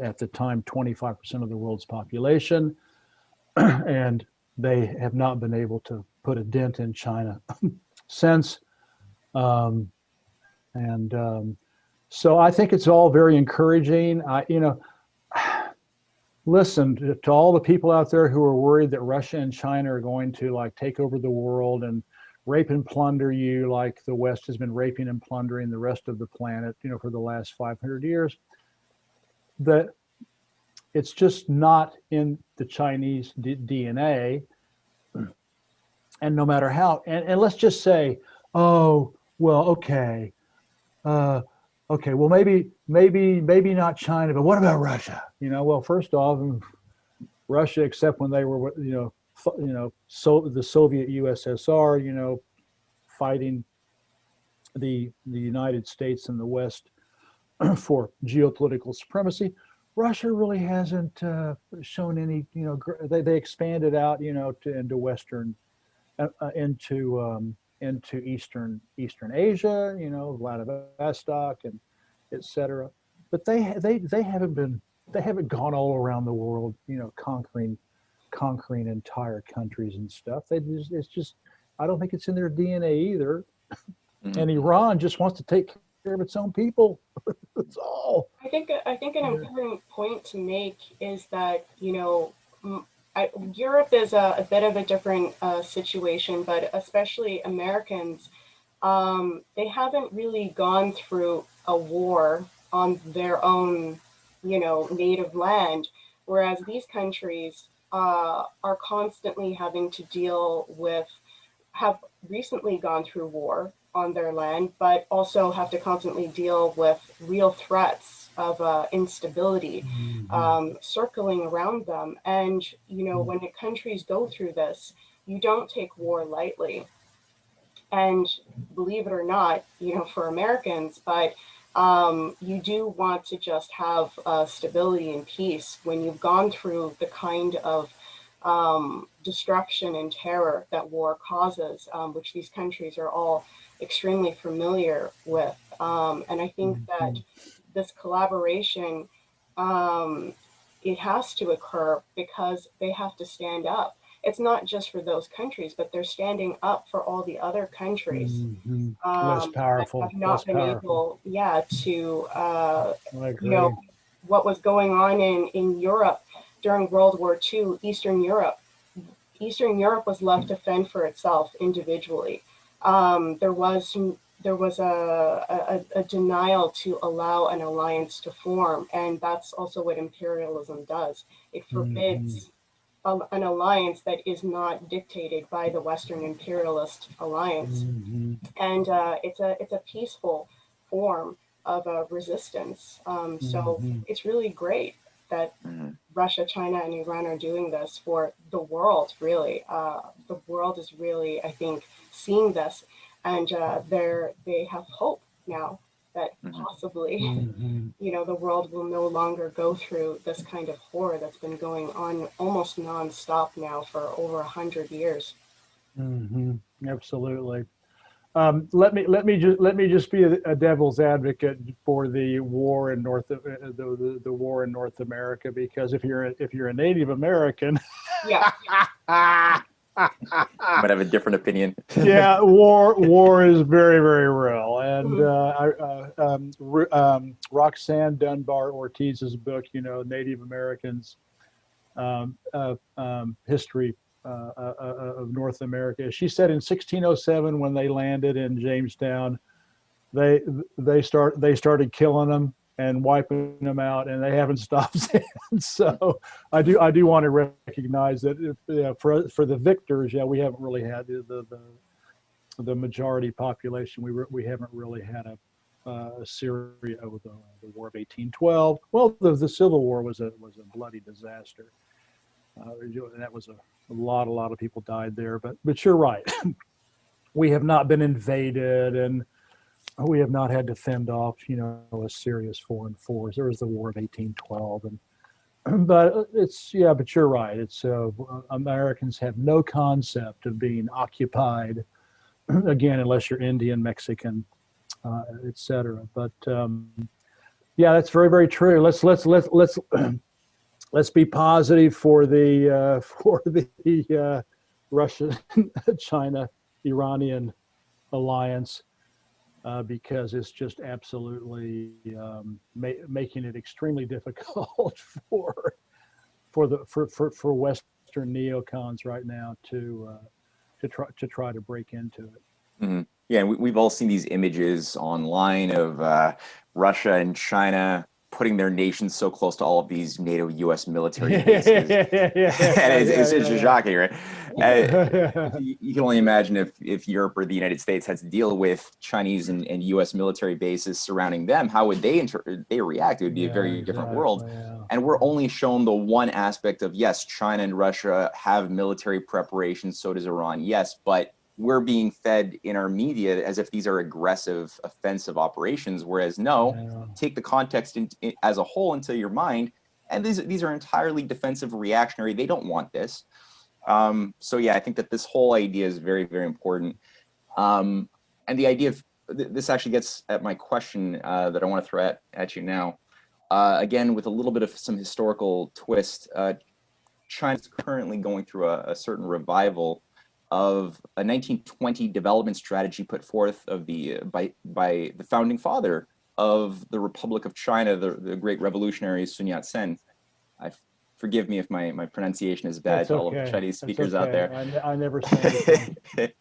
at the time 25% of the world's population, and they have not been able to put a dent in China since. So I think it's all very encouraging. You know, listen to all the people out there who are worried that Russia and China are going to like take over the world and rape and plunder you like the West has been raping and plundering the rest of the planet, you know, for the last 500 years. That it's just not in the Chinese DNA. And no matter how, and let's just say, oh, well, okay, well, maybe not China, but what about Russia? You know, well, first off, Russia, except when they were, so the Soviet USSR, you know, fighting the United States and the West for geopolitical supremacy, Russia really hasn't shown any, you know, they expanded out, you know, into Western, into Eastern Asia, you know, Vladivostok and etc. But they haven't gone all around the world, you know, conquering entire countries and stuff. It's just, I don't think it's in their DNA either. Mm-hmm. And Iran just wants to take care of its own people. That's all. I think an important point to make is that, you know, Europe is a bit of a different situation, but especially Americans, they haven't really gone through a war on their own, you know, native land, whereas these countries are constantly having to have recently gone through war on their land, but also have to constantly deal with real threats of instability circling around them. And, you know, when countries go through this, you don't take war lightly. And believe it or not, you know, for Americans, but you do want to just have stability and peace when you've gone through the kind of destruction and terror that war causes, which these countries are all extremely familiar with. And I think that this collaboration, it has to occur because they have to stand up it's not just for those countries, but they're standing up for all the other countries Less powerful, that have not less been powerful. able, to, I you know, agree. what was going on in Europe during World War II, Eastern Europe. Eastern Europe was left to fend for itself individually. There was a denial to allow an alliance to form, and that's also what imperialism does. It forbids an alliance that is not dictated by the Western imperialist alliance, and it's a peaceful form of resistance. So it's really great that Russia, China, and Iran are doing this for the world. Really, the world is really, I think, seeing this, and they have hope now that possibly, the world will no longer go through this kind of horror that's been going on almost nonstop now for over 100 years. Absolutely. Let me just be a devil's advocate for the war in the war in North America, because if you're a Native American, Yeah. Might have a different opinion. yeah, war is very, very real. And Roxanne Dunbar Ortiz's book, Native Americans, history of North America. She said in 1607, when they landed in Jamestown, they started killing them and wiping them out, and they haven't stopped since. So I do want to recognize that for the victors, we haven't really had the majority population. We haven't really had a Syria with the War of 1812. Well, the Civil War was a bloody disaster. That was a lot of people died there. But you're right. We have not been invaded, and we have not had to fend off, a serious foreign force. There was the War of 1812, but but you're right. It's Americans have no concept of being occupied, again, unless you're Indian, Mexican, etc. But that's very, very true. Let's be positive for the Russia, China, Iranian alliance. Because it's just absolutely making it extremely difficult for Western neocons right now to try to break into it. Yeah, we've all seen these images online of Russia and China putting their nations so close to all of these NATO U.S. military bases. And it's just shocking, right? You can only imagine if Europe or the United States had to deal with Chinese and U.S. military bases surrounding them, how would they react? It would be a very different world. Yeah. And we're only shown the one aspect of, yes, China and Russia have military preparations, so does Iran, yes, but we're being fed in our media as if these are aggressive, offensive operations, whereas take the context as a whole into your mind, and these are entirely defensive, reactionary. They don't want this. So I think that this whole idea is very, very important. And the idea of this actually gets at my question that I want to throw at you now. Again, with a little bit of some historical twist, China's currently going through a certain revival of a 1920 development strategy put forth by the founding father of the Republic of China, the great revolutionary Sun Yat-sen. Forgive me if my pronunciation is bad to all of the Chinese speakers out there. I never say anything.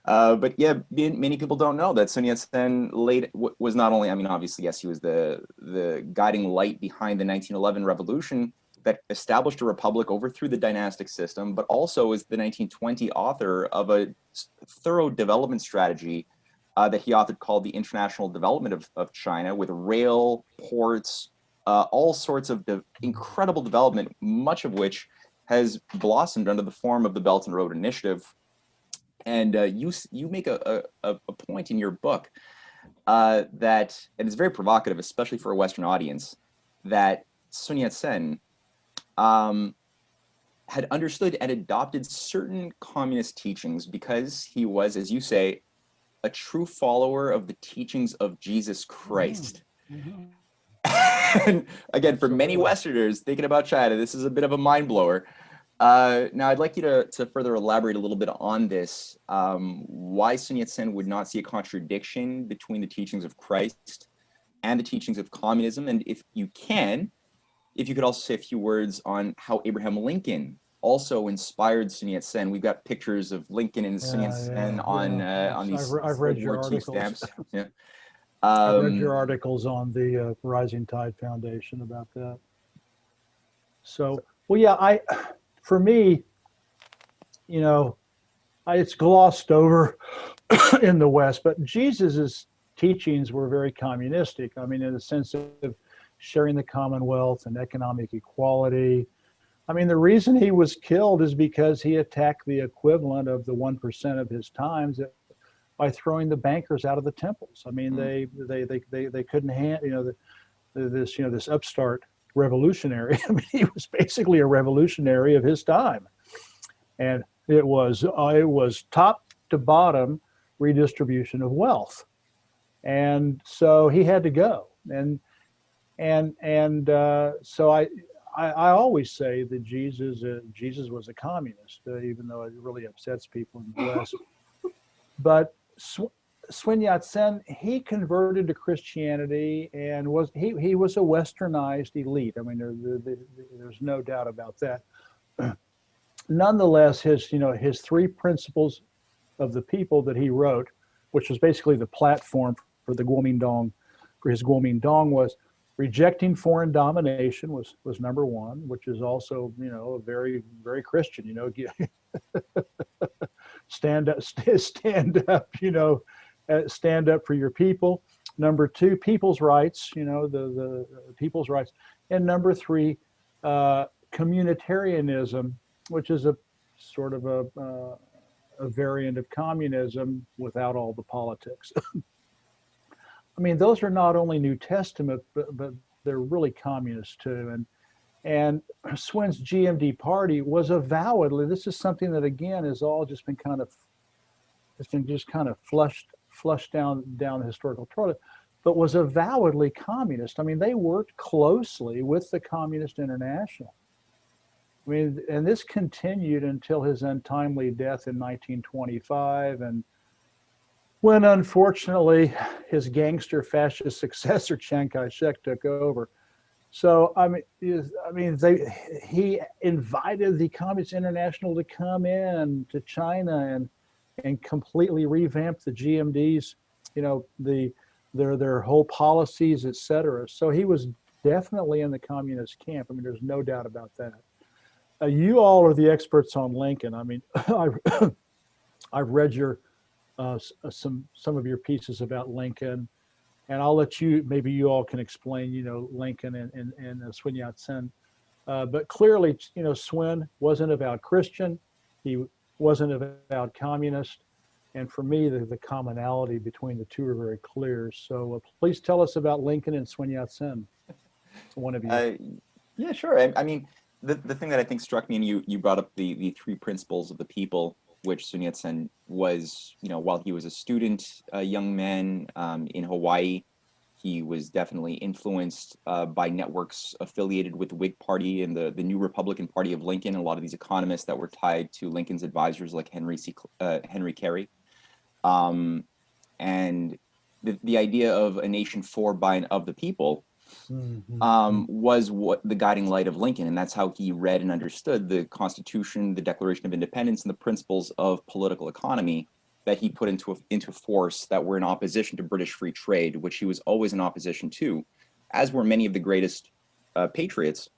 But many people don't know that Sun Yat-sen was not only, obviously, yes, he was the guiding light behind the 1911 revolution that established a republic, overthrew the dynastic system, but also is the 1920 author of a thorough development strategy that he authored called the International Development of China, with rail, ports, all sorts of incredible development, much of which has blossomed under the form of the Belt and Road Initiative. And you make a point in your book that, and it's very provocative, especially for a Western audience, that Sun Yat-sen had understood and adopted certain communist teachings because he was, as you say, a true follower of the teachings of Jesus Christ. And again, for many Westerners thinking about China, this is a bit of a mind blower. Now, I'd like you to further elaborate a little bit on this, why Sun Yat-sen would not see a contradiction between the teachings of Christ and the teachings of communism. And if you can, if you could also say a few words on how Abraham Lincoln also inspired Sun Yat-sen. We've got pictures of Lincoln and Sun Yat-sen on these I've read World your War II articles. stamps. Yeah. I've read your articles on the Rising Tide Foundation about that. So, well, yeah, for me, you know, it's glossed over in the West, but Jesus's teachings were very communistic. I mean, in the sense of sharing the commonwealth and economic equality. I mean, the reason he was killed is because he attacked the equivalent of the 1% of his times by throwing the bankers out of the temples. I mean, they couldn't this upstart revolutionary. I mean, he was basically a revolutionary of his time, and it was top to bottom redistribution of wealth, and so he had to go. So I always say that Jesus was a communist, even though it really upsets people in the West. But Sun Yat-sen, he converted to Christianity and he was a westernized elite. I mean, there's no doubt about that. Nonetheless, his three principles of the people that he wrote, which was basically the platform for the Kuomintang, for his Kuomintang, was rejecting foreign domination was number one, which is also, a very, very Christian, stand up, stand up for your people. Number two, people's rights, the people's rights. And number three, communitarianism, which is a sort of a variant of communism without all the politics. I mean, those are not only New Testament, but they're really communist too. And Sun's GMD party was avowedly, this is something that again has all just been kind of flushed down the historical toilet, but was avowedly communist. I mean, they worked closely with the Communist International. I mean, and this continued until his untimely death in 1925, and when unfortunately his gangster fascist successor Chiang Kai-shek took over. So he invited the Communist International to come in to China and completely revamp the GMDs, their whole policies, etc. So he was definitely in the communist camp. I mean, there's no doubt about that. You all are the experts on Lincoln. I mean, I've read your some of your pieces about Lincoln, and I'll let maybe you all can explain, Lincoln and Sun Yat-sen. But clearly, Sun wasn't about Christian, he wasn't about communist, and for me, the commonality between the two are very clear. So please tell us about Lincoln and Sun Yat-sen. One of you. Yeah, sure. I mean, the thing that I think struck me, and you brought up the three principles of the people, which Sun Yat-sen was, while he was a student, a young man in Hawaii, he was definitely influenced by networks affiliated with the Whig Party and the New Republican Party of Lincoln. A lot of these economists that were tied to Lincoln's advisors, like Henry Carey, and the idea of a nation for, by, and of the people was what the guiding light of Lincoln, and that's how he read and understood the Constitution, the Declaration of Independence, and the principles of political economy that he put into force that were in opposition to British free trade, which he was always in opposition to, as were many of the greatest patriots.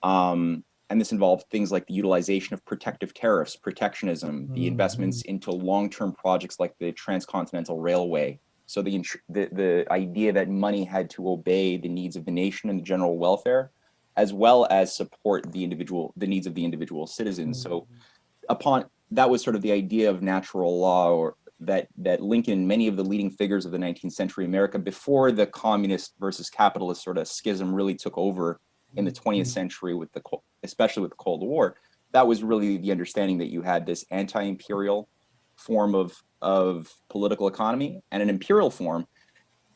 And this involved things like the utilization of protective tariffs, protectionism, the investments into long-term projects like the Transcontinental Railway. So the idea that money had to obey the needs of the nation and the general welfare, as well as support the needs of the individual citizens. So that was sort of the idea of natural law, or that Lincoln, many of the leading figures of the 19th century America, before the communist versus capitalist sort of schism really took over in the 20th century, especially with the Cold War, that was really the understanding that you had this anti-imperial form of political economy and an imperial form.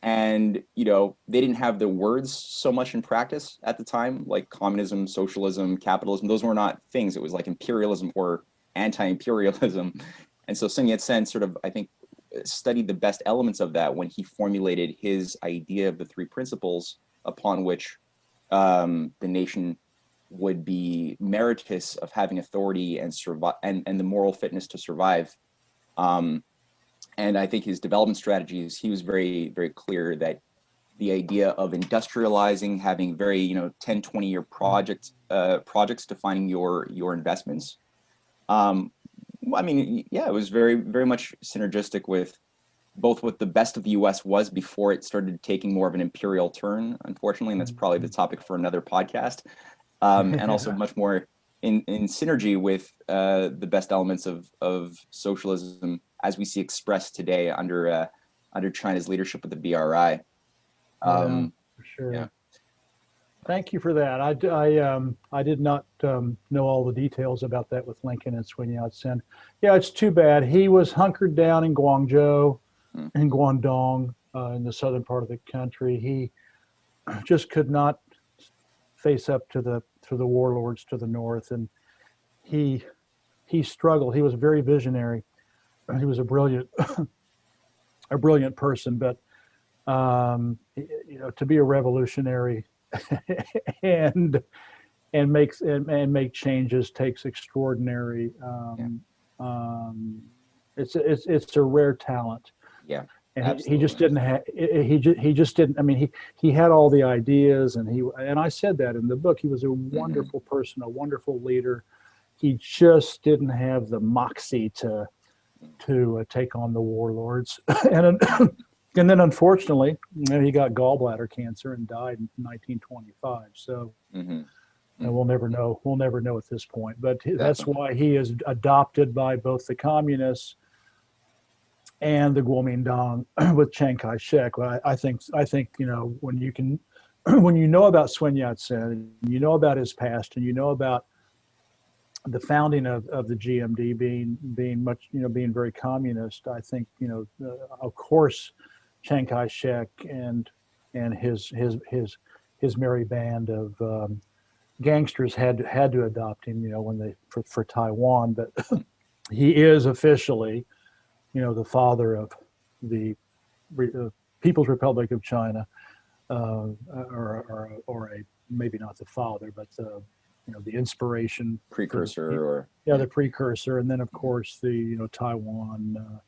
And, you know, they didn't have the words so much in practice at the time, like communism, socialism, capitalism. Those were not things. It was like imperialism or anti-imperialism. And so Sun Yat-sen sort of, I think, studied the best elements of that when he formulated his idea of the three principles upon which the nation would be meritorious of having authority and survive, and the moral fitness to survive. And I think his development strategies, he was very, very clear that the idea of industrializing, having very, you know, 10, 20-year projects defining your investments. I mean, yeah, it was very, very much synergistic with both what the best of the US was before it started taking more of an imperial turn, unfortunately, and that's probably the topic for another podcast. And also much more in synergy with the best elements of socialism as we see expressed today under China's leadership of the BRI. For sure. Yeah. Thank you for that. I did not know all the details about that with Lincoln and Sun Yat-sen. Yeah, it's too bad. He was hunkered down in Guangzhou, in Guangdong, in the southern part of the country. He just could not face up to the warlords to the north, and he struggled. He was very visionary. He was a brilliant person, but you know, to be a revolutionary and make changes takes extraordinary. It's a rare talent. Yeah. And he just didn't have. He just didn't. I mean, he had all the ideas, and I said that in the book. He was a wonderful person, a wonderful leader. He just didn't have the moxie to take on the warlords, and then unfortunately, you know, he got gallbladder cancer and died in 1925. So, and we'll never know. We'll never know at this point. But that's why he is adopted by both the communists and the Kuomintang with Chiang Kai-shek. Well, I think you know, when you know about Sun Yat-sen, you know about his past, and you know about the founding of the GMD being much, you know, being very communist. I think, you know, of course, Chiang Kai-shek and his merry band of gangsters had to adopt him, you know, when they for Taiwan. But he is officially, you know, the father of the People's Republic of China, or maybe not the father, but you know, the inspiration, precursor, the precursor, and then of course the, you know, Taiwan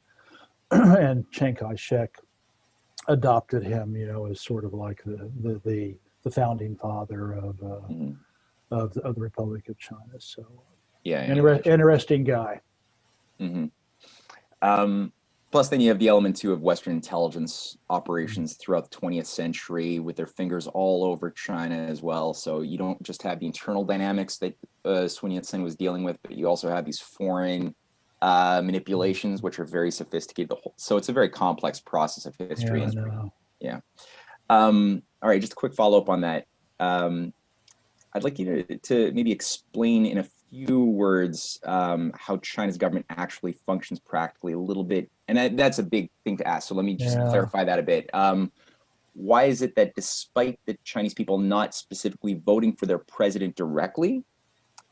and Chiang Kai-shek adopted him, you know, as sort of like the founding father of the Republic of China. So yeah, interesting guy. Plus, then you have the element too of Western intelligence operations throughout the 20th century, with their fingers all over China as well. So you don't just have the internal dynamics that Sun Yat-sen was dealing with, but you also have these foreign manipulations, which are very sophisticated. So it's a very complex process of history. Yeah. All right, just a quick follow up on that. I'd like you to maybe explain in a few words how China's government actually functions practically a little bit. And that's a big thing to ask. So let me just clarify that a bit. Why is it that despite the Chinese people not specifically voting for their president directly,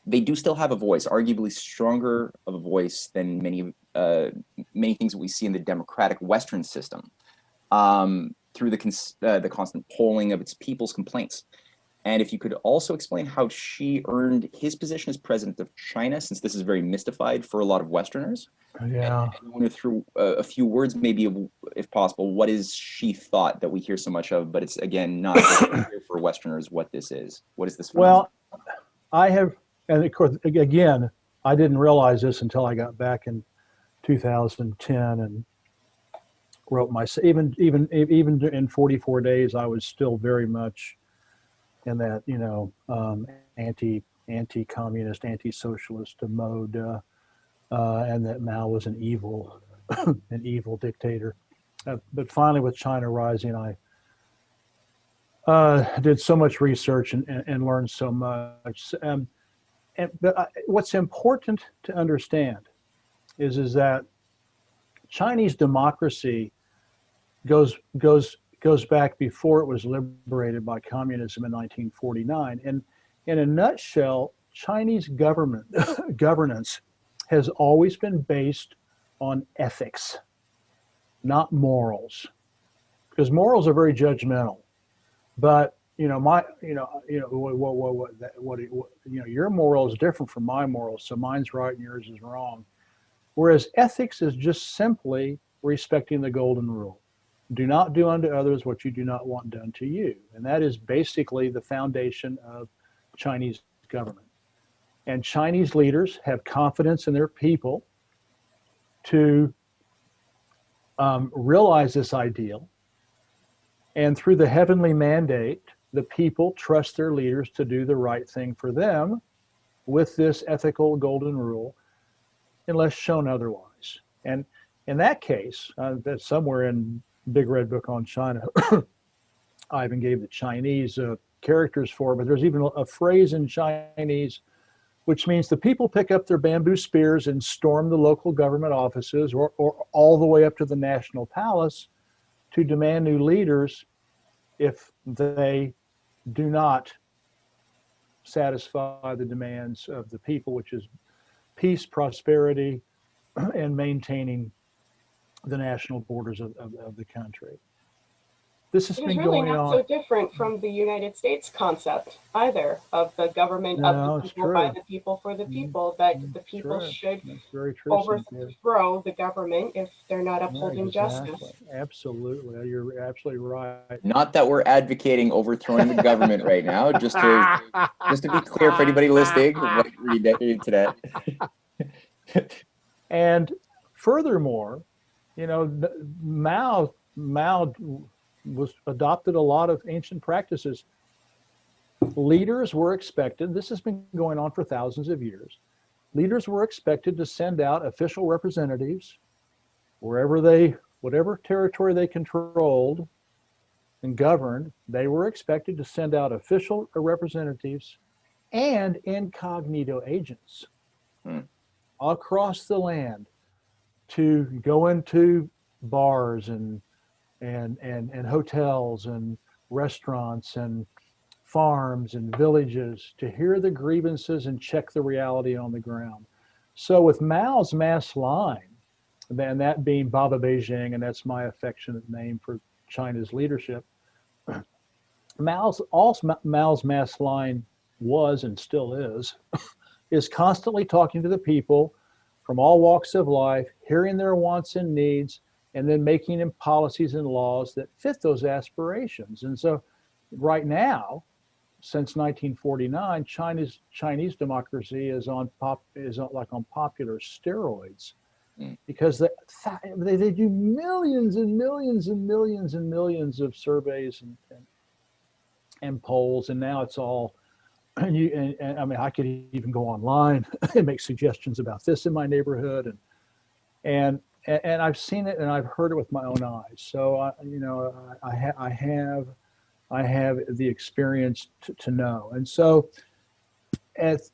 they do still have a voice, arguably stronger of a voice than many things that we see in the democratic Western system, through the constant polling of its people's complaints? And if you could also explain how Xi earned his position as president of China, since this is very mystified for a lot of Westerners. Yeah. And through a few words, maybe, if possible, what is Xi thought that we hear so much of, but it's, again, not clear for Westerners what this is. What is this phenomenon? Well, I have, and of course, again, I didn't realize this until I got back in 2010 and wrote my, even in 44 days, I was still very much in that, you know, anti-communist, anti-socialist mode, and that Mao was an evil dictator. But finally, with China Rising, I did so much research and learned so much. But what's important to understand is that Chinese democracy goes goes back before it was liberated by communism in 1949. And in a nutshell, Chinese governance has always been based on ethics, not morals, because morals are very judgmental. But your moral is different from my morals, so mine's right and yours is wrong. Whereas ethics is just simply respecting the golden rule. Do not do unto others what you do not want done to you. And that is basically the foundation of Chinese government. And Chinese leaders have confidence in their people to realize this ideal. And through the heavenly mandate, the people trust their leaders to do the right thing for them with this ethical golden rule, unless shown otherwise. And in that case, that's somewhere in Big Red Book on China, I even gave the Chinese characters for it, but there's even a phrase in Chinese which means the people pick up their bamboo spears and storm the local government offices or all the way up to the national palace to demand new leaders if they do not satisfy the demands of the people, which is peace, prosperity, and maintaining the national borders of the country. This has been really going not on. so different from the United States concept either of the government of the people, by the people, for the people, that the people should overthrow the government if they're not upholding justice. Absolutely, you're absolutely right. Not that we're advocating overthrowing the government right now, just to be clear for anybody listening, what read to that. And furthermore, Mao adopted a lot of ancient practices. Leaders were expected, this has been going on for thousands of years, leaders were expected to send out official representatives whatever territory they controlled and governed, they were expected to send out official representatives and incognito agents across the land to go into bars and hotels and restaurants and farms and villages to hear the grievances and check the reality on the ground. So with Mao's mass line, and that being Baba Beijing, and that's my affectionate name for China's leadership, Mao's mass line was and still is constantly talking to the people from all walks of life, hearing their wants and needs, and then making in policies and laws that fit those aspirations. And so right now, since 1949, Chinese democracy is on popular steroids, because they do millions and millions and millions and millions of surveys and polls, and now it's all, and I mean, I could even go online and make suggestions about this in my neighborhood, and I've seen it and I've heard it with my own eyes. So I have the experience to know. And so as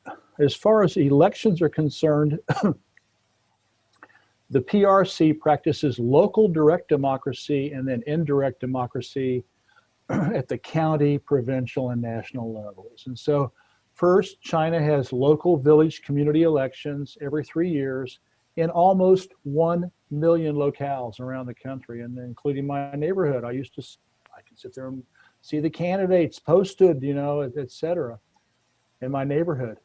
far as elections are concerned, the PRC practices local direct democracy and then indirect democracy at the county, provincial, and national levels. And so first, China has local village community elections every 3 years in almost 1 million locales around the country, and including my neighborhood. I can sit there and see the candidates posted, et cetera, in my neighborhood.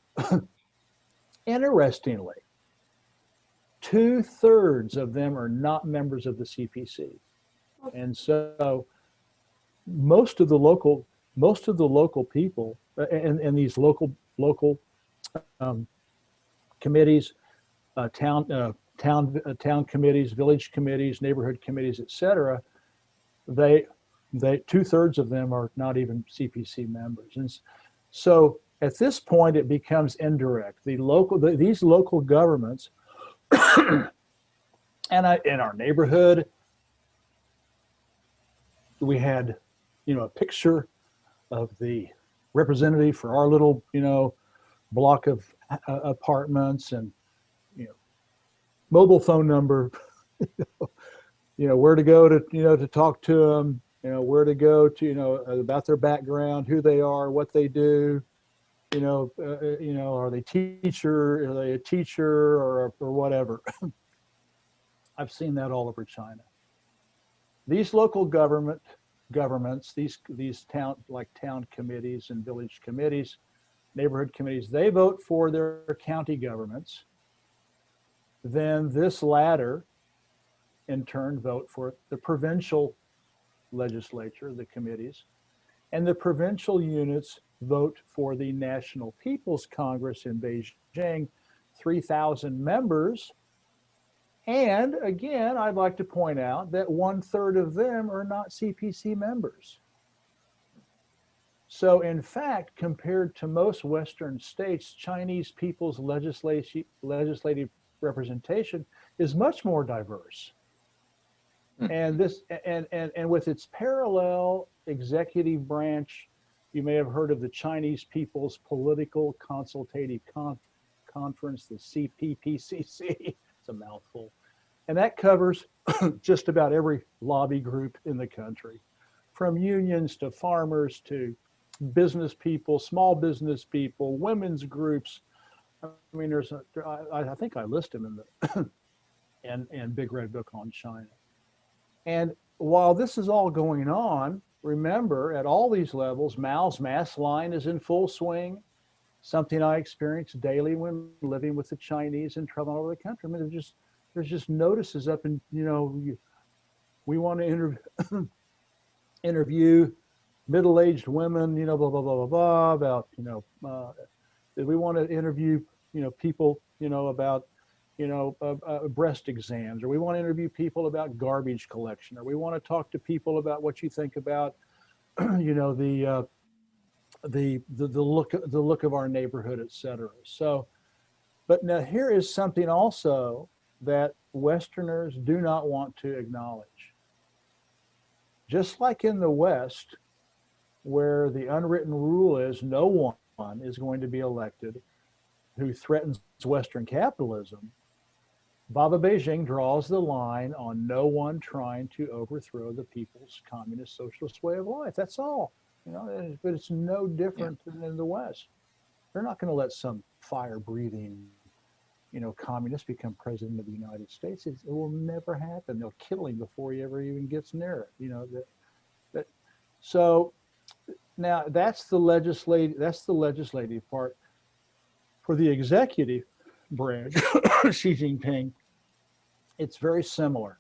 Interestingly, 2/3 of them are not members of the CPC. And so most of the local people and these local committees, town committees, village committees, neighborhood committees, et cetera, they 2/3 of them are not even CPC members. And so at this point, it becomes indirect. These local governments, and in our neighborhood, we had, a picture of the representative for our little, block of apartments, and, mobile phone number, where to go to, to talk to them, where to go to, about their background, who they are, what they do, are they a teacher or whatever. I've seen that all over China. These local governments, these town committees and village committees, neighborhood committees, they vote for their county governments. Then this latter, in turn, vote for the provincial legislature, the committees, and the provincial units vote for the National People's Congress in Beijing, 3,000 members. And again, I'd like to point out that 1/3 of them are not CPC members. So in fact, compared to most Western states, Chinese people's legislative representation is much more diverse. And with its parallel executive branch, you may have heard of the Chinese People's Political Consultative Conference, the CPPCC. It's a mouthful. And that covers just about every lobby group in the country, from unions to farmers to business people, small business people, women's groups. I mean, I think I list them in the and Big Red Book on China. And while this is all going on, remember, at all these levels, Mao's mass line is in full swing, something I experience daily when living with the Chinese and traveling all over the country. I mean, there's just notices up in, we want to interview middle-aged women, blah, blah, blah, blah, blah, about, we want to interview, people, about, breast exams, or we want to interview people about garbage collection, or we want to talk to people about what you think about, the look of our neighborhood, et cetera. So, but now here is something also that Westerners do not want to acknowledge. Just like in the West, where the unwritten rule is no one is going to be elected who threatens Western capitalism, Baba Beijing draws the line on no one trying to overthrow the people's communist socialist way of life. That's all. But it's no different than in the West. They're not going to let some fire-breathing, communist become president of the United States. It will never happen. They'll kill him before he ever even gets near it. So now that's the legislative part. For the executive branch, Xi Jinping, it's very similar.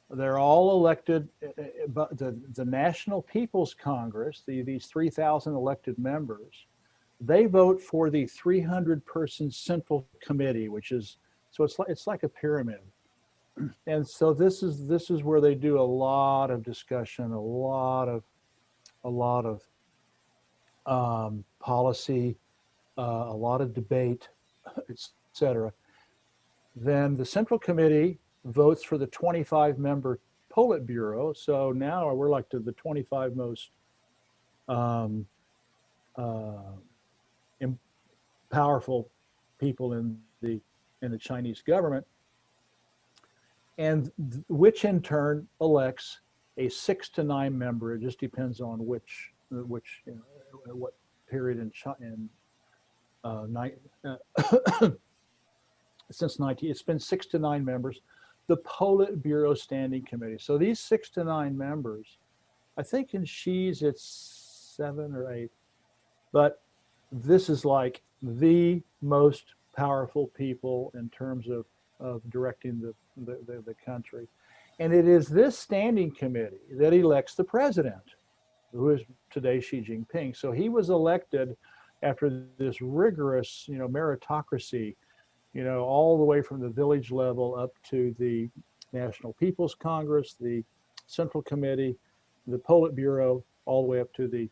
They're all elected, but the National People's Congress, these 3,000 elected members, they vote for the 300-person Central Committee, which is, so it's like a pyramid. And so this is where they do a lot of discussion, a lot of policy, a lot of debate, etc. Then the Central Committee votes for the 25-member Politburo. So now we're like to the 25 most powerful people in the Chinese government, and which in turn elects a 6 to 9 member. It just depends on which what period in since 19, it's been 6 to 9 members, the Politburo Standing Committee. So these 6 to 9 members, I think in Xi's it's 7 or 8, but this is like the most powerful people in terms of directing the country. And it is this standing committee that elects the president, who is today Xi Jinping. So he was elected after this rigorous, meritocracy, all the way from the village level up to the National People's Congress, the Central Committee, the Politburo, all the way up to the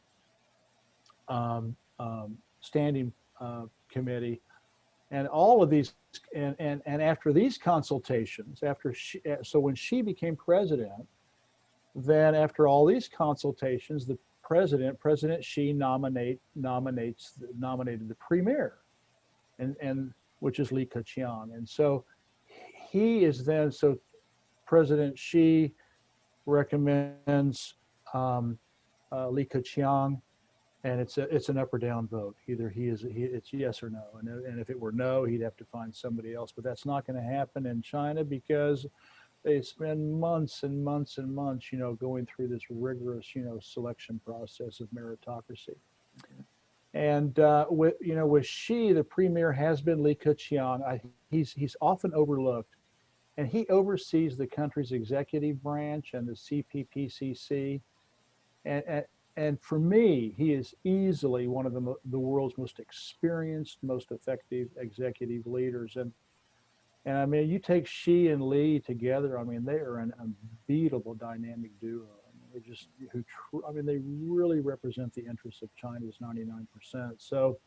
Standing Committee. And all of these, and after these consultations, so when Xi became president, then after all these consultations, the President Xi nominated the premier, and which is Li Keqiang. And so he is then, so President Xi recommends Li Keqiang, and it's an up or down vote. Either it's yes or no, and if it were no, he'd have to find somebody else. But that's not going to happen in China because they spend months and months and months, going through this rigorous, selection process of meritocracy. And with Xi, the premier has been Li Keqiang. He's often overlooked, and he oversees the country's executive branch and the CPPCC. And for me, he is easily one of the world's most experienced, most effective executive leaders. And I mean, you take Xi and Li together. I mean, they are an unbeatable dynamic duo. I mean, they really represent the interests of China's 99%. So,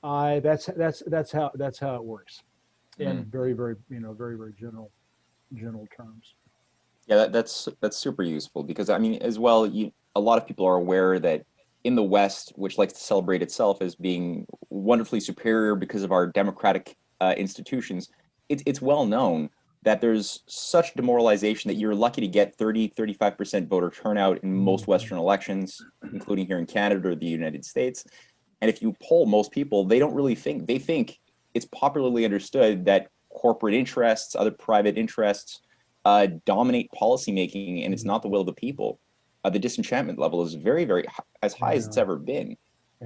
that's how it works, in very, very, very, very general terms. Yeah, that's super useful because I mean, as well, a lot of people are aware that in the West, which likes to celebrate itself as being wonderfully superior because of our democratic institutions, it's well known that there's such demoralization that you're lucky to get 35% voter turnout in most Western elections, including here in Canada or the United States. And if you poll most people, they don't really think, they think it's popularly understood that corporate interests, other private interests, dominate policymaking, and it's not the will of the people. The disenchantment level is very, very as high as it's ever been.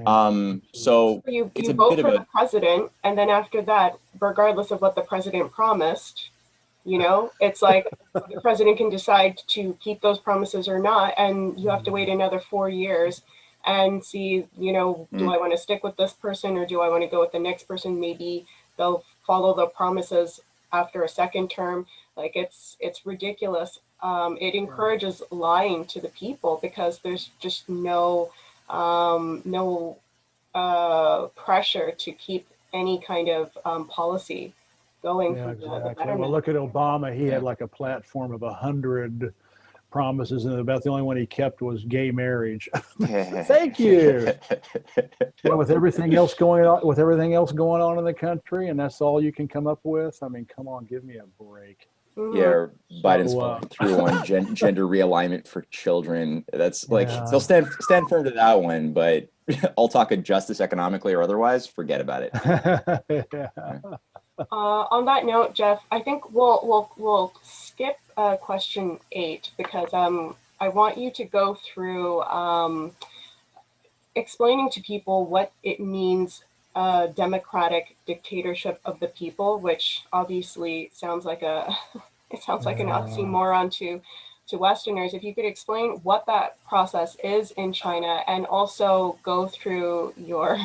So you it's a vote bit for of the president, and then after that, regardless of what the president promised, it's like the president can decide to keep those promises or not, and you have to wait another 4 years and see, do I want to stick with this person or do I want to go with the next person? Maybe they'll follow the promises after a second term. Like it's ridiculous. It encourages lying to the people because there's just no pressure to keep any kind of policy going for the betterment. Well, look at Obama. He had like a platform of 100 promises, and about the only one he kept was gay marriage. Thank you. With everything else going on in the country, and that's all you can come up with. I mean, come on, give me a break. Yeah, Biden's following through on gender realignment for children. That's they'll stand firm to that one, but I'll talk of justice economically or otherwise, forget about it. On that note, Jeff, I think we'll skip question 8 because I want you to go through explaining to people what it means, democratic dictatorship of the people, which obviously sounds like an oxymoron to Westerners. If you could explain what that process is in China, and also go through your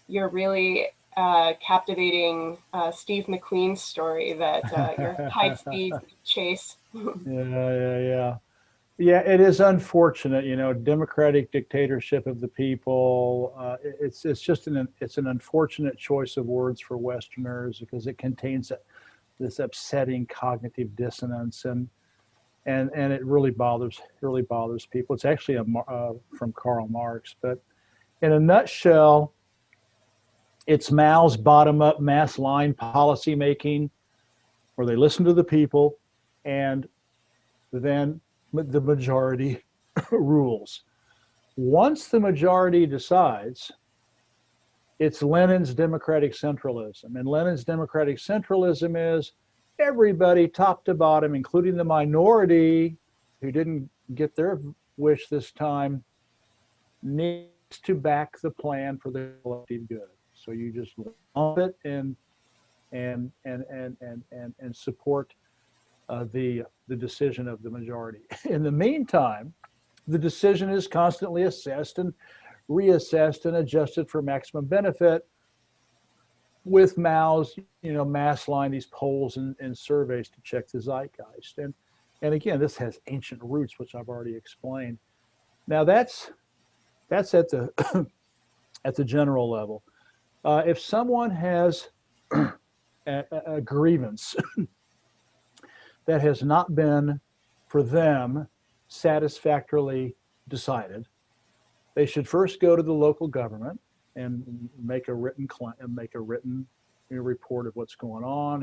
really captivating Steve McQueen's story, that your high-speed chase. Yeah, it is unfortunate, democratic dictatorship of the people. It's just an unfortunate choice of words for Westerners because it contains this upsetting cognitive dissonance, and it really bothers people. It's actually from Karl Marx, but in a nutshell, it's Mao's bottom-up mass line policy making, where they listen to the people, and then the majority rules. Once the majority decides, it's Lenin's democratic centralism. And Lenin's democratic centralism is everybody top to bottom, including the minority who didn't get their wish this time, needs to back the plan for the collective good. So you just lump it and support the decision of the majority. In the meantime, the decision is constantly assessed and reassessed and adjusted for maximum benefit, with Mao's mass line, these polls and surveys to check the zeitgeist. And again, this has ancient roots, which I've already explained. Now that's at the at the general level. If someone has a grievance that has not been, for them, satisfactorily decided, they should first go to the local government and make a written report of what's going on.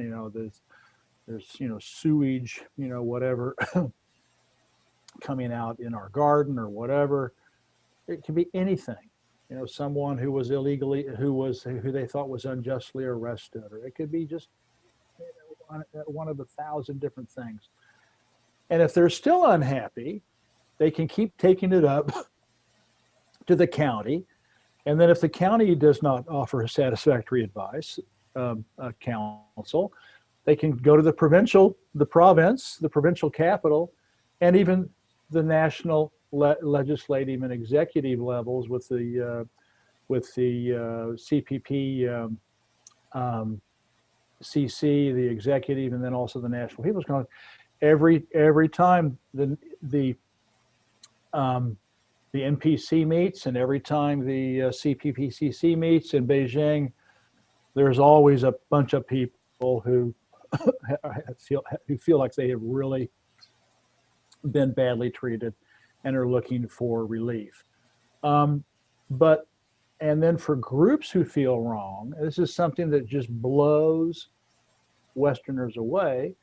There's sewage, whatever. coming out in our garden or whatever. It can be anything. You know, someone who was illegally, who they thought was unjustly arrested, or it could be just one of 1,000 different things. And if they're still unhappy, they can keep taking it up to the county. And then if the county does not offer satisfactory advice, counsel, they can go to the provincial capital, and even the national legislative and executive levels with the CPP, CC, the executive, and then also the National People's Congress. Every time the NPC meets, and every time the CPPCC meets in Beijing, there's always a bunch of people who feel like they have really been badly treated and are looking for relief. And then for groups who feel wrong, this is something that just blows Westerners away.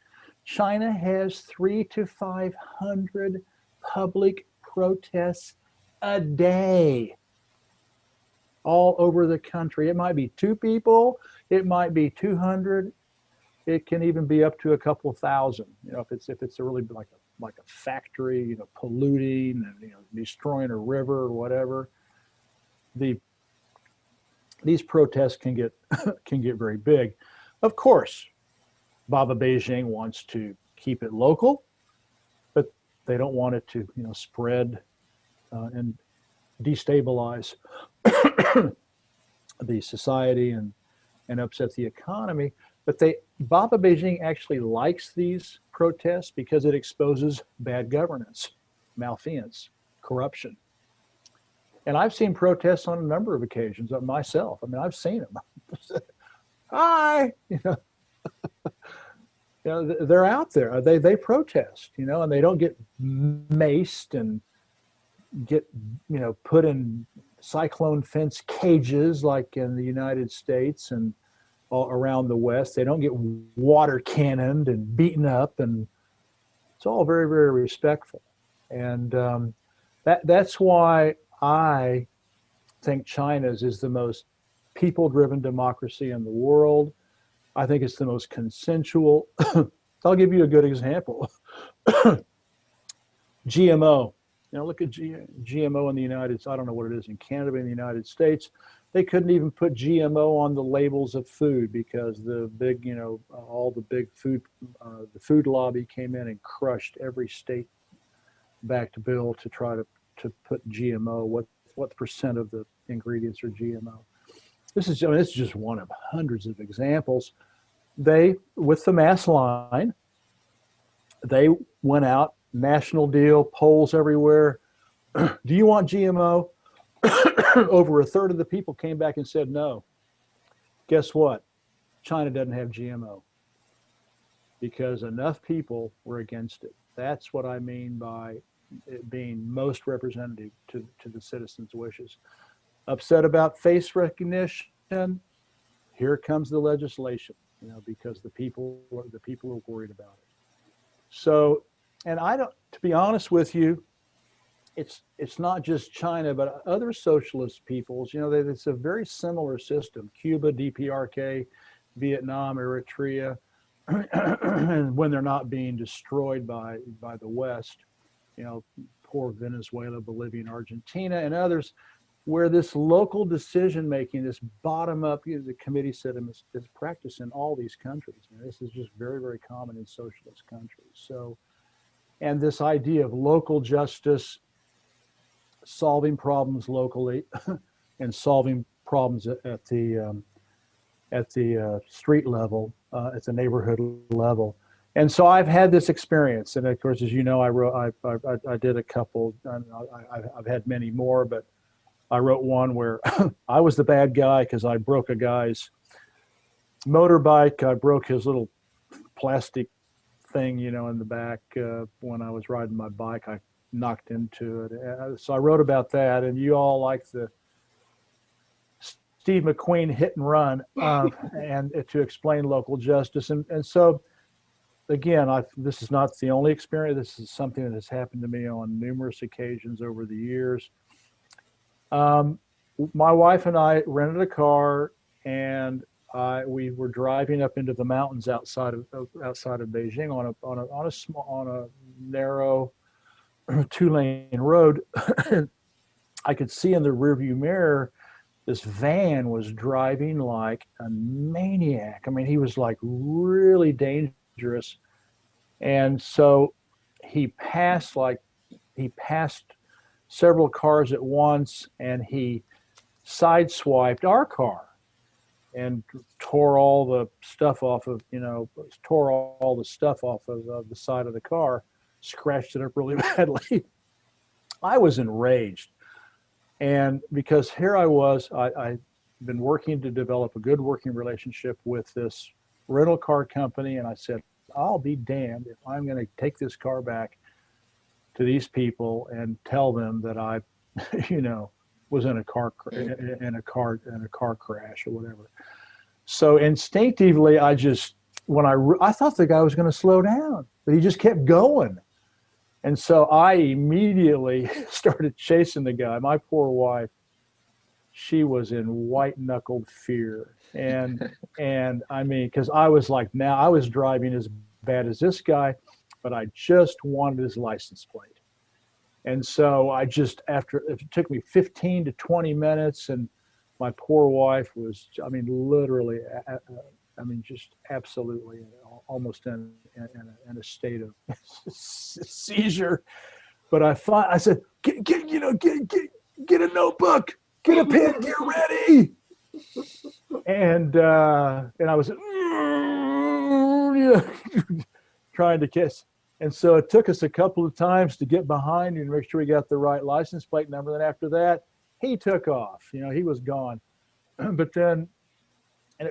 China has 300 to 500 public protests a day all over the country. It might be 2 people, it might be 200, it can even be up to a couple thousand. You know, if it's a really like a factory, you know, polluting and, you know, destroying a river or whatever. These protests can get very big. Of course, Baba Beijing wants to keep it local, but they don't want it to, you know, spread and destabilize the society and upset the economy. But Baba Beijing actually likes these protests because it exposes bad governance, malfeasance, corruption. And I've seen protests on a number of occasions myself. I mean, I've seen them. Hi, you know, they're out there. They protest, you know, and they don't get maced and get, you know, put in cyclone fence cages like in the United States and all around the West. They don't get water cannoned and beaten up, and it's all very, very respectful. And that's why I think China's is the most people-driven democracy in the world. I think it's the most consensual. I'll give you a good example. GMO. You know, look at GMO in the United States. I don't know what it is in Canada, but in the United States, they couldn't even put GMO on the labels of food because the big, you know, all the big food, the food lobby came in and crushed every state-backed bill to try to put GMO. What percent of the ingredients are GMO? This is just one of hundreds of examples. They, with the mass line, they went out, national deal, polls everywhere. Do you want GMO? Over a third of the people came back and said no. Guess what? China doesn't have GMO because enough people were against it. That's what I mean by it being most representative to the citizens' wishes. Upset about face recognition, here comes the legislation, you know, because the people are worried about it. So, and I don't, to be honest with you, it's not just China, but other socialist peoples, you know, it's a very similar system. Cuba, DPRK, Vietnam, Eritrea, and when they're not being destroyed by the West, you know, poor Venezuela, Bolivia, and Argentina, and others, where this local decision making, this bottom up, you know, the committee system is practiced in all these countries. You know, this is just very, very common in socialist countries. So, and this idea of local justice, solving problems locally, and solving problems at the street level, at the neighborhood level. And so I've had this experience, and of course, as you know, I did a couple. I've had many more, but I wrote one where I was the bad guy because I broke a guy's motorbike. I broke his little plastic thing, you know, in the back when I was riding my bike. I knocked into it. So I wrote about that, and you all like the Steve McQueen hit and run, and to explain local justice. And so again, this is not the only experience. This is something that has happened to me on numerous occasions over the years. My wife and I rented a car, and we were driving up into the mountains outside of Beijing on a narrow 2-lane road. I could see in the rearview mirror this van was driving like a maniac. I mean, he was like really dangerous. And so he passed several cars at once, and he sideswiped our car and tore all the stuff off of the side of the car, scratched it up really badly. I was enraged. And because here I was, I'd been working to develop a good working relationship with this rental car company. And I said, I'll be damned if I'm going to take this car back to these people and tell them that I, was in a car crash or whatever. So instinctively, I thought the guy was going to slow down, but he just kept going. And so I immediately started chasing the guy. My poor wife, she was in white-knuckled fear. And I mean, because I was like, now I was driving as bad as this guy, but I just wanted his license plate. And so it took me 15 to 20 minutes, and my poor wife was, I mean, literally, just absolutely almost in a state of seizure. But I said, get a notebook, get a pen, get ready. And I was trying to kiss. And so it took us a couple of times to get behind and make sure we got the right license plate number. Then after that, he took off. He was gone. But then,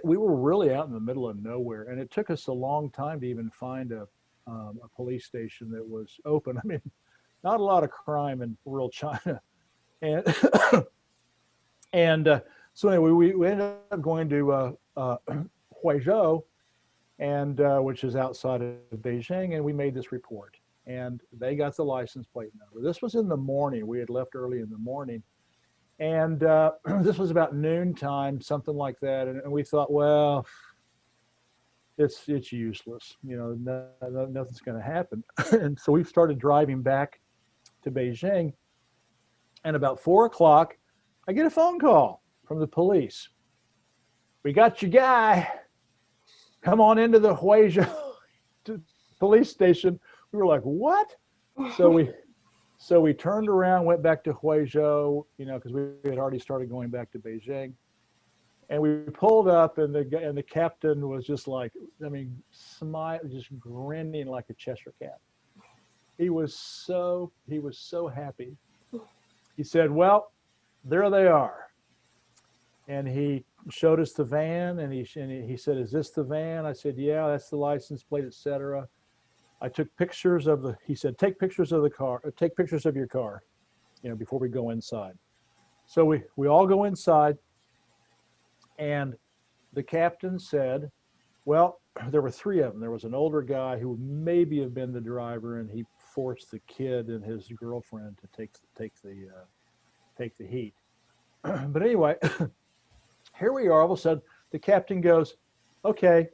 we were really out in the middle of nowhere, and it took us a long time to even find a police station that was open. I mean, not a lot of crime in rural China, and so anyway, we ended up going to Huizhou, and which is outside of Beijing, and we made this report, and they got the license plate number. This was in the morning. We had left early in the morning. And this was about noontime, something like that. And we thought, well, it's useless. Nothing's going to happen. And so we started driving back to Beijing. And about 4 o'clock, I get a phone call from the police. We got your guy. Come on into the Huizhou police station. We were like, what? So we turned around, went back to Huizhou, because we had already started going back to Beijing. And we pulled up, and the captain was just like, just grinning like a Cheshire cat. He was so happy. He said, well, there they are. And he showed us the van, and he said, is this the van? I said, yeah, that's the license plate, etc. I took pictures he said, take pictures of the car, take pictures of your car, before we go inside. So we all go inside, and the captain said, well, there were 3 of them. There was an older guy who maybe have been the driver, and he forced the kid and his girlfriend to take the heat. But anyway, here we are. All of a sudden, the captain goes, okay,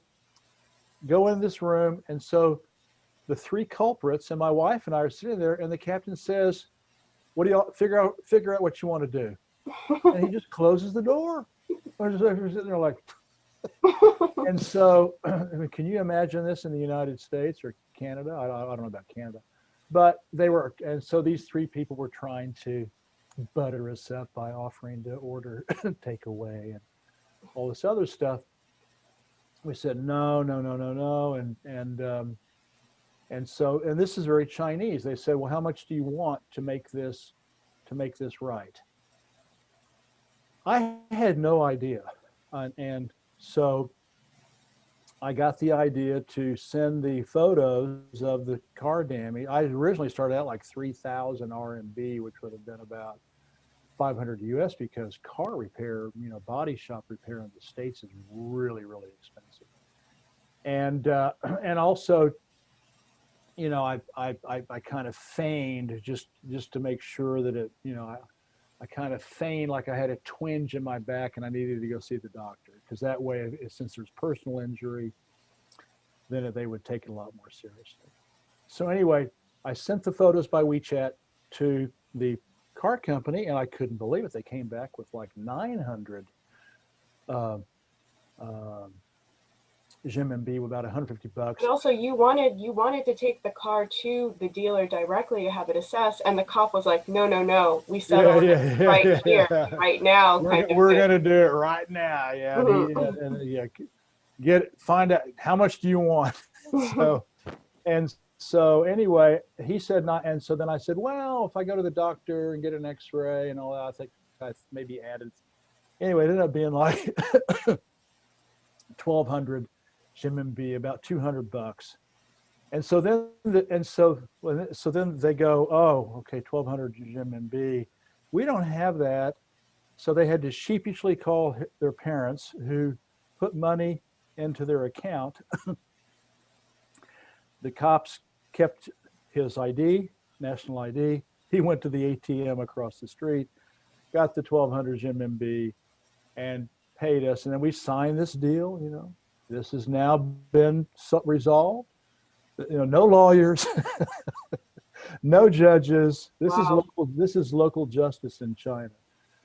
go in this room. And so the 3 culprits and my wife and I are sitting there, and the captain says, what do y'all figure out what you want to do? And he just closes the door. We're sitting there like, and so, can you imagine this in the United States or Canada? I don't know about Canada, but and so these 3 people were trying to butter us up by offering to order takeaway and all this other stuff. We said, no. And so this is very Chinese. They said, well, how much do you want to make this right? I had no idea. And so I got the idea to send the photos of the car damage. I originally started out like 3,000 RMB, which would have been about 500 US, because car repair, body shop repair in the States is really, really expensive. And also you know, I kind of feigned just to make sure that it, you know, I kind of feigned like I had a twinge in my back and I needed to go see the doctor, because that way, since there's personal injury, then they would take it a lot more seriously. So anyway, I sent the photos by WeChat to the car company, and I couldn't believe it. They came back with like 900 uh, renminbi, about 150 bucks. And also, you wanted to take the car to the dealer directly to have it assessed, and the cop was like, "No, no, no, we settled right here, right now." We're gonna do it right now. Yeah, find out how much do you want. So anyway, he said not, and so then I said, well, if I go to the doctor and get an X-ray and all that, I think I maybe added. Anyway, it ended up being like 1,200 renminbi, about 200 bucks. And so then, then they go, oh, okay, 1,200 renminbi. We don't have that. So they had to sheepishly call their parents, who put money into their account. The cops kept his ID, national ID. He went to the ATM across the street, got the 1,200 renminbi, and paid us. And then we signed this deal. You know, this has now been resolved. You know, no lawyers, no judges. This is local. This is local justice in China.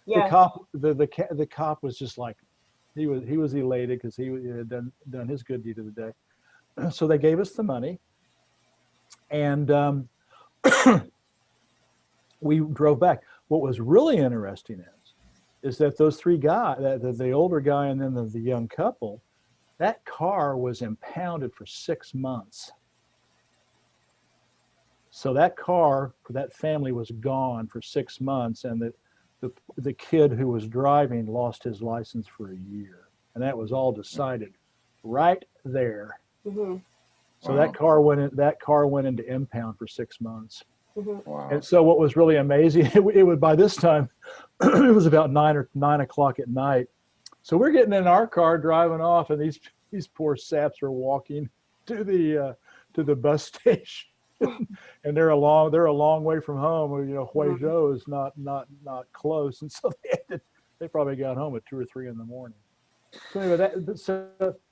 Yeah. The cop was just like, he was elated because he had done his good deed of the day. So they gave us the money, and we drove back. What was really interesting is that those three guys, the older guy and then the young couple, that car was impounded for 6 months. So that car for that family was gone for 6 months, and the kid who was driving lost his license for a year, and that was all decided right there. Mm-hmm. So that car went into impound for 6 months. Mm-hmm. Wow. And so what was really amazing, it would, by this time, it was about 9 o'clock at night. So we're getting in our car driving off, and these poor saps are walking to the bus station. And they're a long way from home. You know, Huizhou is not close, and so they probably got home at 2 or 3 in the morning. So anyway,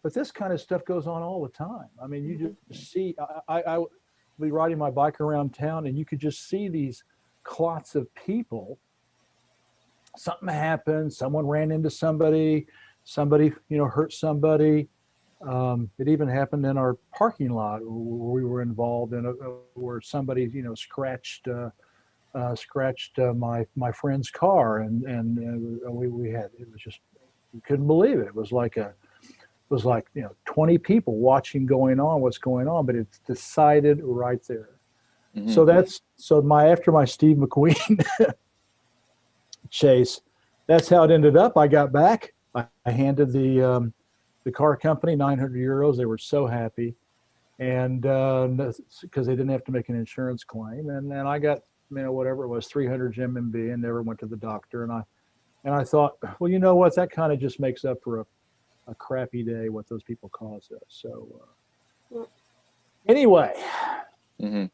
but this kind of stuff goes on all the time. I mean, you just see. I would be riding my bike around town, and you could just see these clots of people. Something happened. Someone ran into somebody. Somebody, you know, hurt somebody. It even happened in our parking lot where we were involved in, where somebody, you know, scratched my friend's car, and we had, it was just, you couldn't believe it. It was like you know, 20 people watching what's going on, but it's decided right there. Mm-hmm. After my Steve McQueen chase, that's how it ended up. I got back. I handed the car company 900 euros. They were so happy, and because they didn't have to make an insurance claim, and then I got, you know, whatever it was, 300 renminbi, and never went to the doctor. And I thought, well, you know what, that kind of just makes up for a crappy day, what those people caused us. So anyway. Mm-hmm.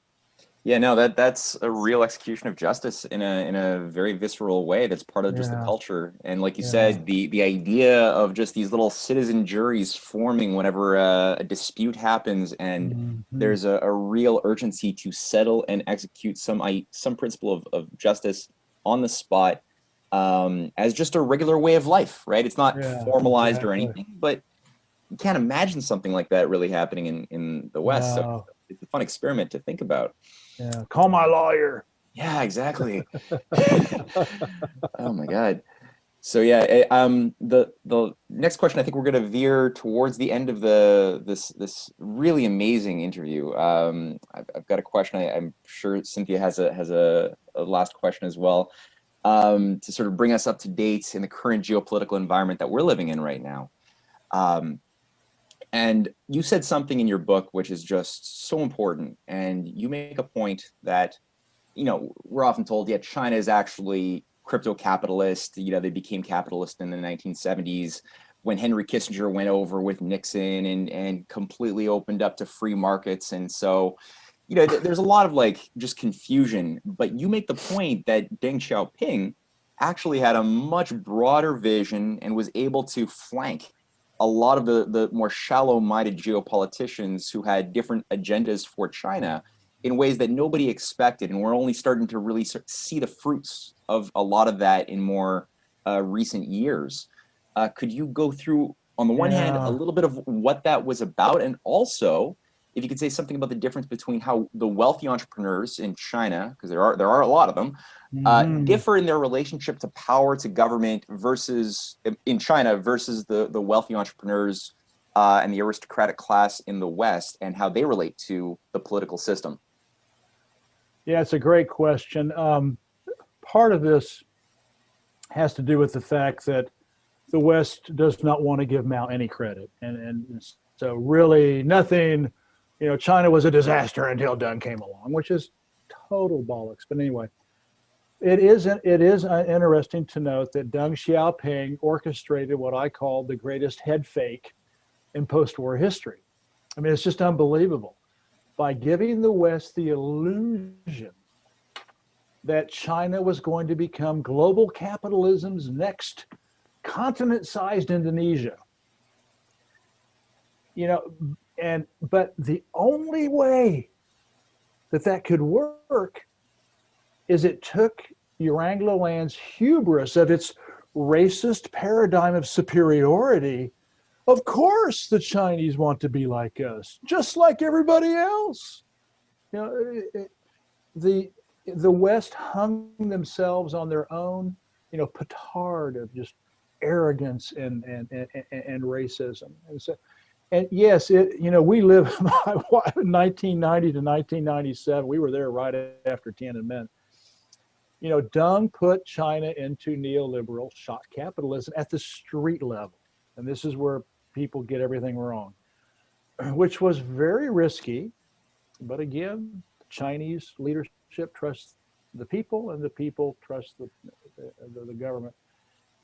Yeah, no, that's a real execution of justice in a very visceral way. That's part of just the culture. And like you said, the idea of just these little citizen juries forming whenever a dispute happens, and there's a real urgency to settle and execute some principle of justice on the spot, as just a regular way of life, right? It's not formalized or anything, but you can't imagine something like that really happening in the West. So it's a fun experiment to think about. Yeah, call my lawyer. Yeah, exactly. Oh my God. So yeah, the next question, I think we're going to veer towards the end of this really amazing interview. I've got a question. I'm sure Cynthia has a last question as well, to sort of bring us up to date in the current geopolitical environment that we're living in right now. And you said something in your book which is just so important, and you make a point that, you know, we're often told, yeah, China is actually crypto capitalist. You know, they became capitalist in the 1970s when Henry Kissinger went over with Nixon and completely opened up to free markets. And so, there's a lot of like just confusion, but you make the point that Deng Xiaoping actually had a much broader vision and was able to flank a lot of the more shallow-minded geopoliticians who had different agendas for China in ways that nobody expected. And we're only starting to really see the fruits of a lot of that in more recent years. Could you go through, on the one hand, a little bit of what that was about, and also if you could say something about the difference between how the wealthy entrepreneurs in China, because there are a lot of them, differ in their relationship to power, to government, versus in China versus the wealthy entrepreneurs and the aristocratic class in the West, and how they relate to the political system? Yeah, it's a great question. Part of this has to do with the fact that the West does not want to give Mao any credit, and so really nothing. China was a disaster until Deng came along, which is total bollocks. But anyway, it is interesting to note that Deng Xiaoping orchestrated what I call the greatest head fake in post-war history. I mean, it's just unbelievable. By giving the West the illusion that China was going to become global capitalism's next continent-sized Indonesia. But the only way that could work is it took Euranglo-land's hubris of its racist paradigm of superiority. Of course, the Chinese want to be like us, just like everybody else. The West hung themselves on their own, petard of just arrogance and racism. And yes, we live 1990 to 1997. We were there right after Tiananmen. Deng put China into neoliberal shock capitalism at the street level. And this is where people get everything wrong, which was very risky. But again, the Chinese leadership trusts the people, and the people trust the government.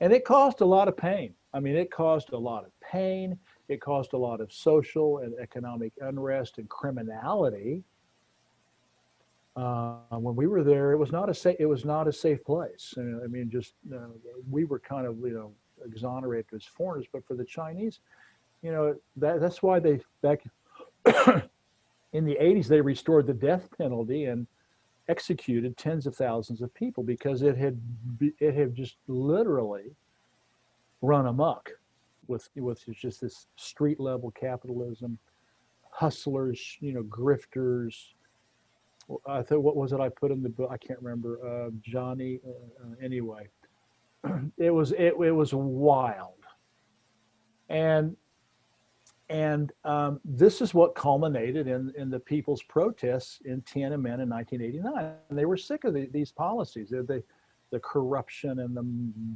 And it caused a lot of pain. I mean, it caused a lot of pain. It caused a lot of social and economic unrest and criminality. When we were there, it was not a safe place. I mean, we were kind of exonerated as foreigners. But for the Chinese, that's why they back in the 80s they restored the death penalty and executed tens of thousands of people, because it had just literally run amok with just this street level capitalism, hustlers, grifters. I thought, what was it I put in the book? I can't remember. Johnny. Anyway, it was wild, and this is what culminated in the people's protests in Tiananmen in 1989. And they were sick of these policies. The corruption and the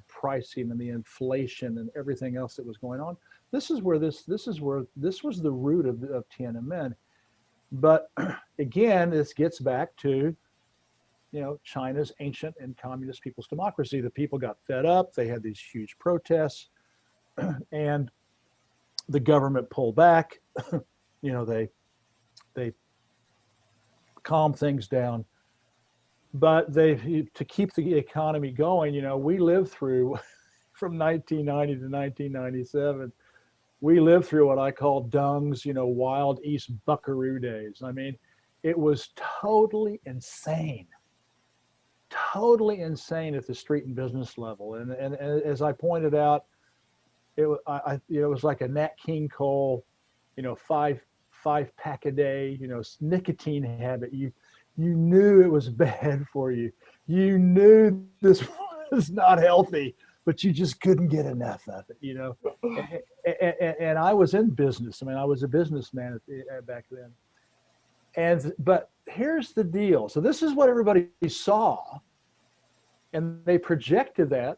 pricing and the inflation and everything else that was going on. This was the root of Tiananmen. But again, this gets back to China's ancient and communist people's democracy. The people got fed up. They had these huge protests, and the government pulled back. They calmed things down. But to keep the economy going, we lived through, from 1990 to 1997, we lived through what I call Deng's, wild East buckaroo days. I mean, it was totally insane at the street and business level. And as I pointed out, it was like a Nat King Cole, five pack a day, nicotine habit. You knew it was bad for you. You knew this was not healthy, but you just couldn't get enough of it, And I was in business. I mean, I was a businessman back then. But here's the deal. So this is what everybody saw, and they projected that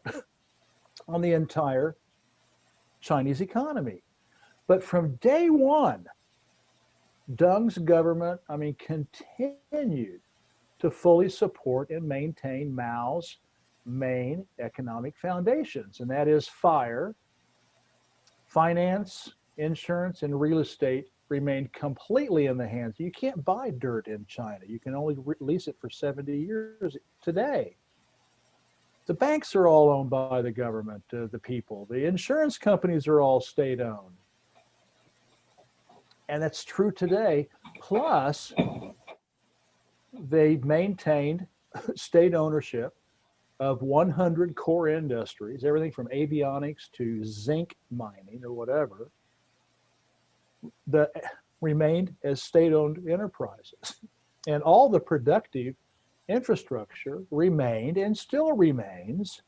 on the entire Chinese economy. But from day one, Deng's government, continued to fully support and maintain Mao's main economic foundations, and that is finance, insurance, and real estate remained completely in the hands. You can't buy dirt in China. You can only lease it for 70 years today. The banks are all owned by the government, the people. The insurance companies are all state-owned. And that's true today. Plus, they maintained state ownership of 100 core industries, everything from avionics to zinc mining or whatever, that remained as state-owned enterprises. And all the productive infrastructure remained and still remains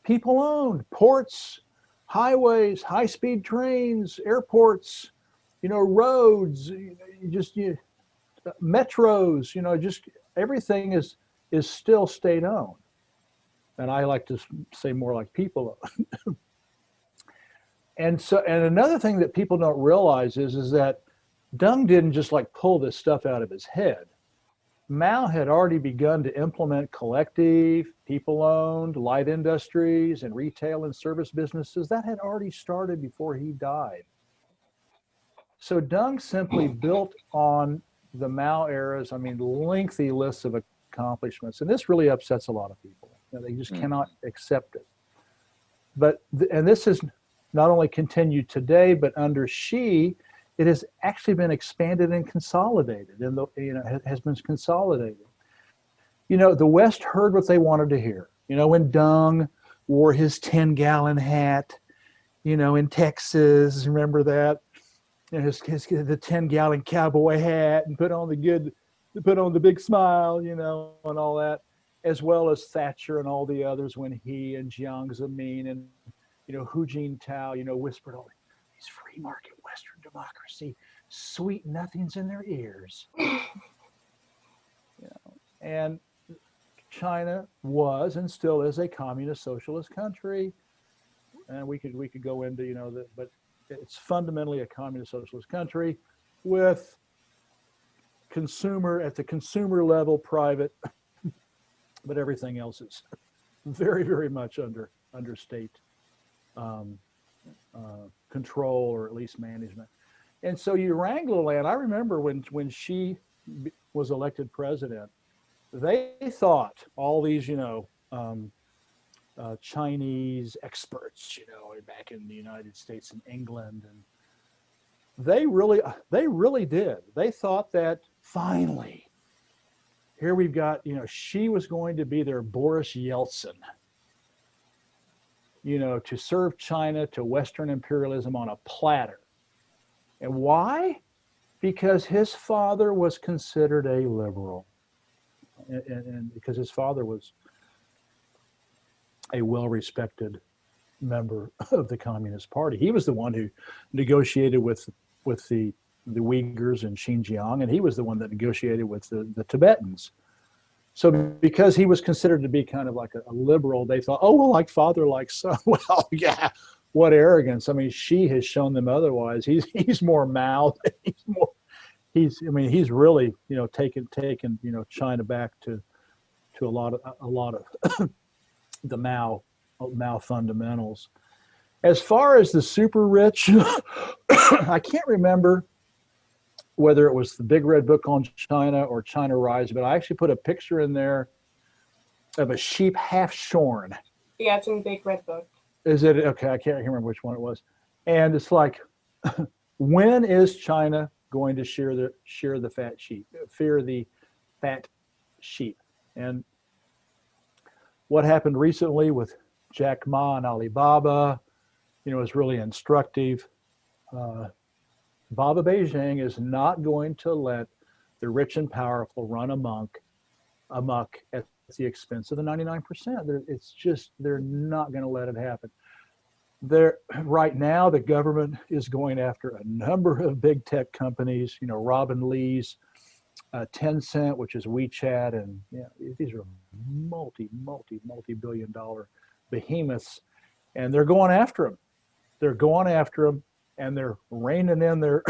people-owned. Ports, highways, high-speed trains, airports, roads, metros, just everything is still state-owned. And I like to say more like people-owned. And another thing that people don't realize is that Deng didn't just like pull this stuff out of his head. Mao had already begun to implement collective, people-owned, light industries, and retail and service businesses. That had already started before he died. So Deng simply built on the Mao era's, lengthy lists of accomplishments. And this really upsets a lot of people. They just cannot accept it. And this has not only continued today, but under Xi, it has actually been expanded and consolidated, and has been consolidated. The West heard what they wanted to hear. When Deng wore his 10-gallon hat, in Texas, remember that? His the 10-gallon cowboy hat, and put on the big smile, and all that, as well as Thatcher and all the others when he and Jiang Zemin and Hu Jintao, whispered all these free market Western democracy, sweet nothings in their ears. And China was and still is a communist socialist country, and we could go into but it's fundamentally a communist socialist country with at the consumer level private, but everything else is very, very much under state control, or at least management. And so you wrangle land. I remember when Xi was elected president, they thought all these, Chinese experts, back in the United States and England, and they really did. They thought that finally, here we've got, Xi was going to be their Boris Yeltsin, to serve China to Western imperialism on a platter. And why? Because his father was considered a liberal, and because his father was a well-respected member of the Communist Party. He was the one who negotiated with the Uyghurs in Xinjiang, and he was the one that negotiated with the Tibetans. So because he was considered to be kind of like a liberal, they thought, oh, well, like father, like son. Well, yeah, what arrogance. Xi has shown them otherwise. He's more Mao. He's really, taken China back to a lot of the Mao fundamentals. As far as the super rich, I can't remember whether it was the Big Red Book on China or China Rise, but I actually put a picture in there of a sheep half shorn. Yeah, it's in the Big Red Book. Is it? Okay, I can't remember which one it was. And it's like, when is China going to shear the fat sheep, fear the fat sheep? And what happened recently with Jack Ma and Alibaba, is really instructive. Baba Beijing is not going to let the rich and powerful run amok at the expense of the 99%. They're not going to let it happen. Right now, the government is going after a number of big tech companies, Robin Lee's Tencent, which is WeChat, and these are multi-billion dollar behemoths, and they're going after them. And they're reining in their,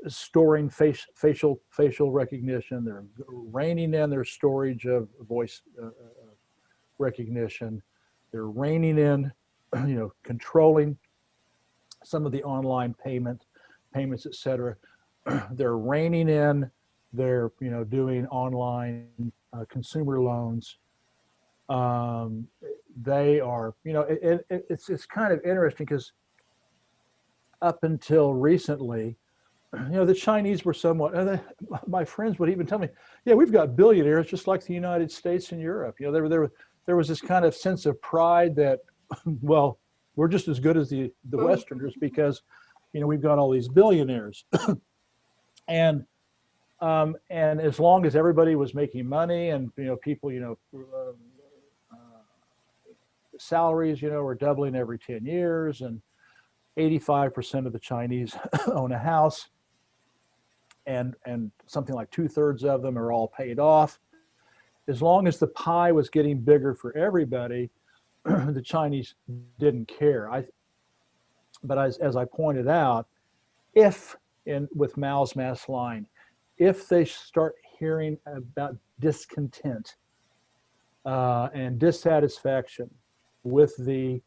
storing facial recognition. They're reining in their storage of voice recognition. They're reining in, controlling some of the online payments, et cetera. They're reining in. They're doing online consumer loans. They are it's kind of interesting because up until recently, the Chinese were somewhat. My friends would even tell me, "Yeah, we've got billionaires just like the United States and Europe." There was this kind of sense of pride that, well, we're just as good as the Westerners because, we've got all these billionaires, and as long as everybody was making money and people salaries were doubling every 10 years, and 85% of the Chinese own a house, and something like 2/3 of them are all paid off. As long as the pie was getting bigger for everybody, the Chinese didn't care. But as I pointed out, with Mao's mass line, if they start hearing about discontent and dissatisfaction with the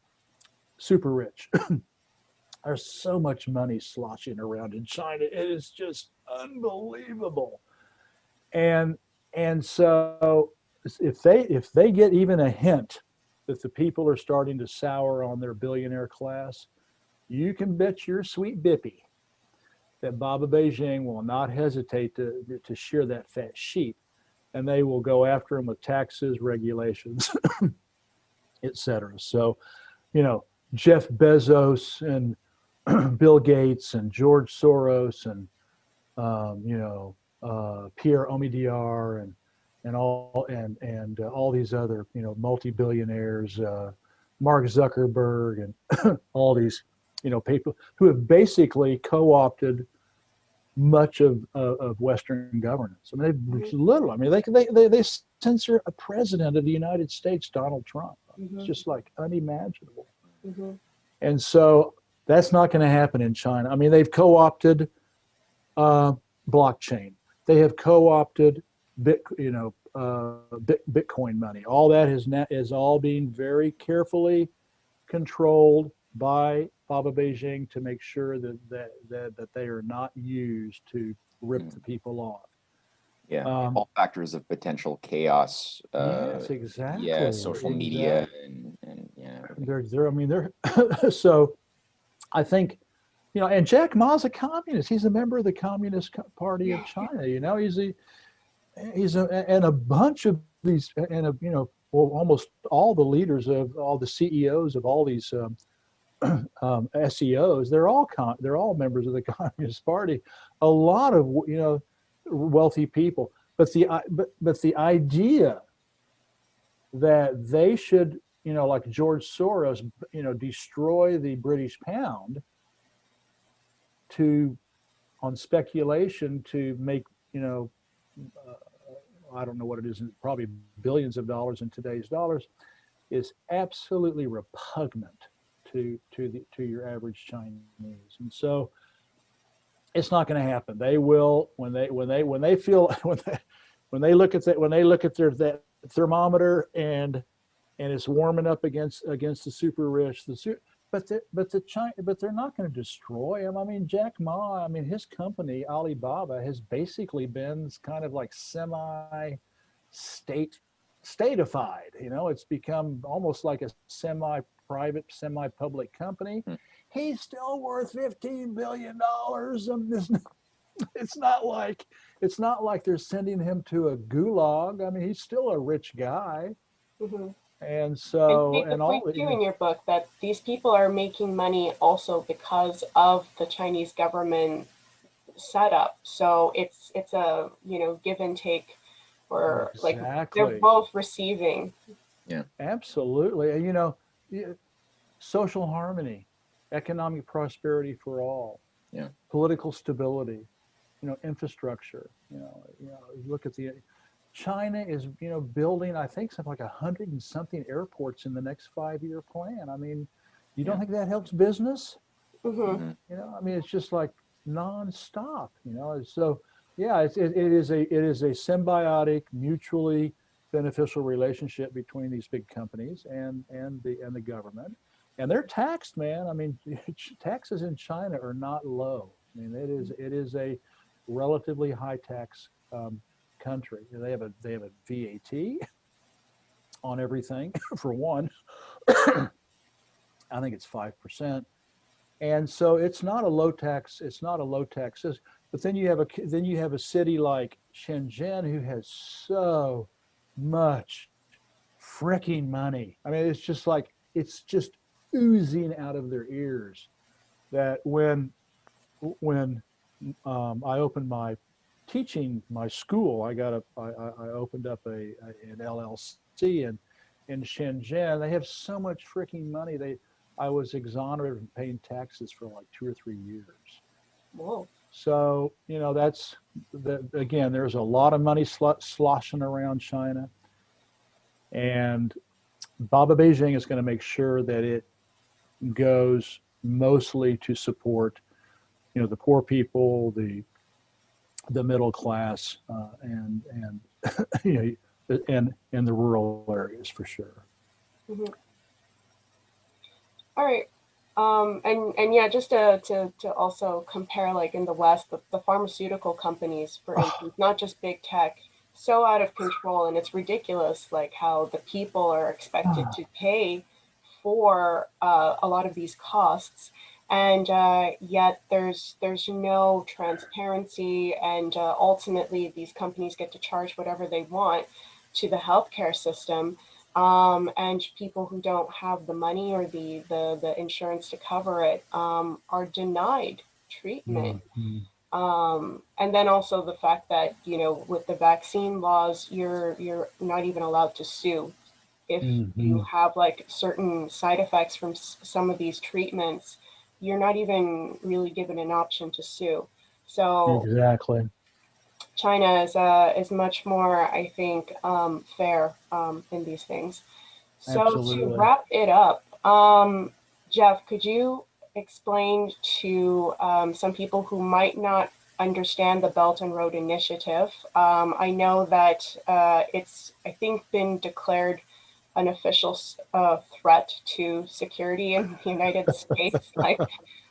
super rich, there's so much money sloshing around in China. It is just unbelievable. And so if they get even a hint that the people are starting to sour on their billionaire class, you can bet your sweet bippy that Baba Beijing will not hesitate to shear that fat sheep, and they will go after them with taxes, regulations, et cetera. So, Jeff Bezos and Bill Gates and George Soros and Pierre Omidyar and all these other multi-billionaires, Mark Zuckerberg and all these people who have basically co-opted much of Western governance. I mean, they censor a president of the United States, Donald Trump. It's just like unimaginable. And so that's not going to happen in China. I mean, they've co-opted blockchain. They have co-opted Bitcoin money. All that is all being very carefully controlled by Baba Beijing to make sure that they are not used to rip the people off. Yeah, all factors of potential chaos. Yes, exactly. Yeah, social media and They're so I think, and Jack Ma's a communist. He's a member of the Communist Party of China. He's and a bunch of these, and almost all the leaders of all the CEOs of all these SEOs. They're all members of the Communist Party. A lot of wealthy people, but the idea that they should like George Soros destroy the British pound on speculation to make I don't know what it is, probably billions of dollars in today's dollars, is absolutely repugnant to your average Chinese. And so it's not going to happen. They will when they look at that thermometer and it's warming up against the super rich, but they're not going to destroy them. I mean, Jack Ma, his company Alibaba has basically been kind of like semi-statified. It's become almost like a semi-private, semi-public company. He's still worth $15 billion. It's not like they're sending him to a gulag. I mean, he's still a rich guy. And so, and you make the point too in your book that these people are making money also because of the Chinese government setup. So it's a give and take, or exactly. Like they're both receiving. Yeah, absolutely. And social harmony, economic prosperity for all, political stability, infrastructure. Look at China is, building, I think, something like 100 and something airports in the next 5-year plan. I mean, you don't think that helps business? It's just like nonstop. So yeah, it is a symbiotic, mutually beneficial relationship between these big companies and the government. and they're taxed, man. I mean, taxes in China are not low. I mean, it is a relatively high tax country. They have a VAT on everything for one. I think it's 5%, and so it's not a low tax. It's not a low tax. But then you have a city like Shenzhen who has so much freaking money. I mean, it's just oozing out of their ears. That when I opened my school, I opened up an LLC in Shenzhen. They have so much freaking money. I was exonerated from paying taxes for like 2 or 3 years. Whoa. So, again, there's a lot of money sloshing around China. And Baba Beijing is going to make sure that it goes mostly to support, the poor people, the middle class, and and the rural areas for sure. Mm-hmm. All right. And yeah, just to also compare, like in the West, the pharmaceutical companies, for instance, not just big tech, so out of control, and it's ridiculous, like how the people are expected to pay for a lot of these costs, and yet there's no transparency, and ultimately these companies get to charge whatever they want to the healthcare system. And people who don't have the money or the insurance to cover it are denied treatment. And then also the fact that, with the vaccine laws, you're not even allowed to sue if you have like certain side effects from some of these treatments. You're not even really given an option to sue. So exactly. China is much more, I think, fair in these things. So Absolutely. to wrap it up, Jeff, could you explain to some people who might not understand the Belt and Road Initiative? I know that it's, I think, been declared an official threat to security in the United States. Like,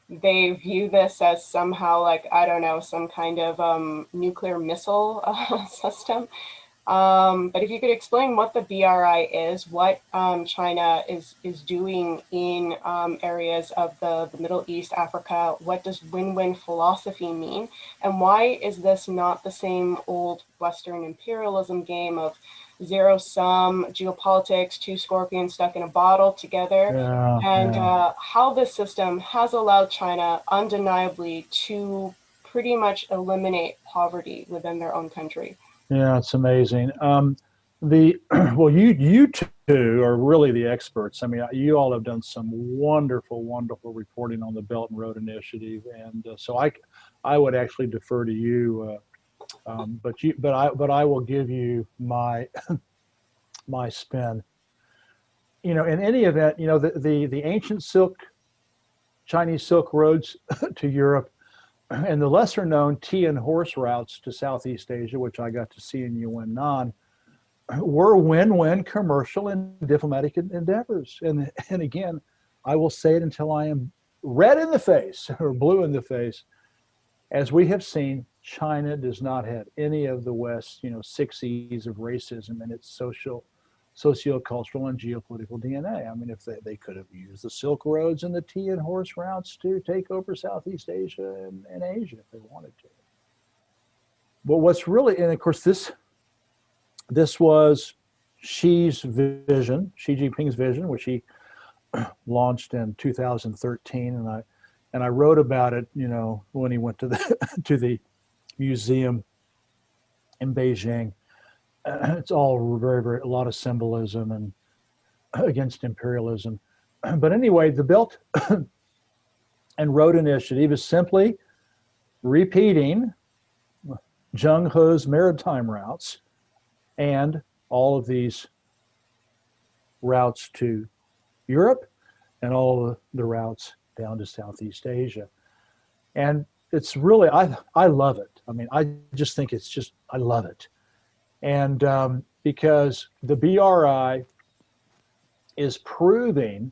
they view this as somehow, like, I don't know, some kind of nuclear missile system. But if you could explain what the BRI is, what China is doing in areas of the Middle East, Africa, what does win-win philosophy mean? And why is this not the same old Western imperialism game of zero-sum geopolitics, two scorpions stuck in a bottle together? How this system has allowed China undeniably to pretty much eliminate poverty within their own country. Yeah, it's amazing. Well, you two are really the experts. I mean, you all have done some wonderful, wonderful reporting on the Belt and Road Initiative, and so I would actually defer to you. But I will give you my my spin. In any event, the ancient Chinese Silk Roads to Europe, and the lesser known tea and horse routes to Southeast Asia, which I got to see in Yunnan, were win-win commercial and diplomatic endeavors. And again, I will say it until I am red in the face or blue in the face. As we have seen, China does not have any of the West's, 6 E's of racism in its socio-cultural and geopolitical DNA. I mean, if they could have used the Silk Roads and the tea and horse routes to take over Southeast Asia and Asia if they wanted to. But what's really, and of course, this was Xi Jinping's vision, which he launched in 2013, and I wrote about it, when he went to the museum in Beijing. It's all very, very, a lot of symbolism and against imperialism. But anyway, the Belt and Road Initiative is simply repeating Zheng He's maritime routes and all of these routes to Europe and all of the routes down to Southeast Asia. And it's really, I love it. I mean, I just think I love it. And because the BRI is proving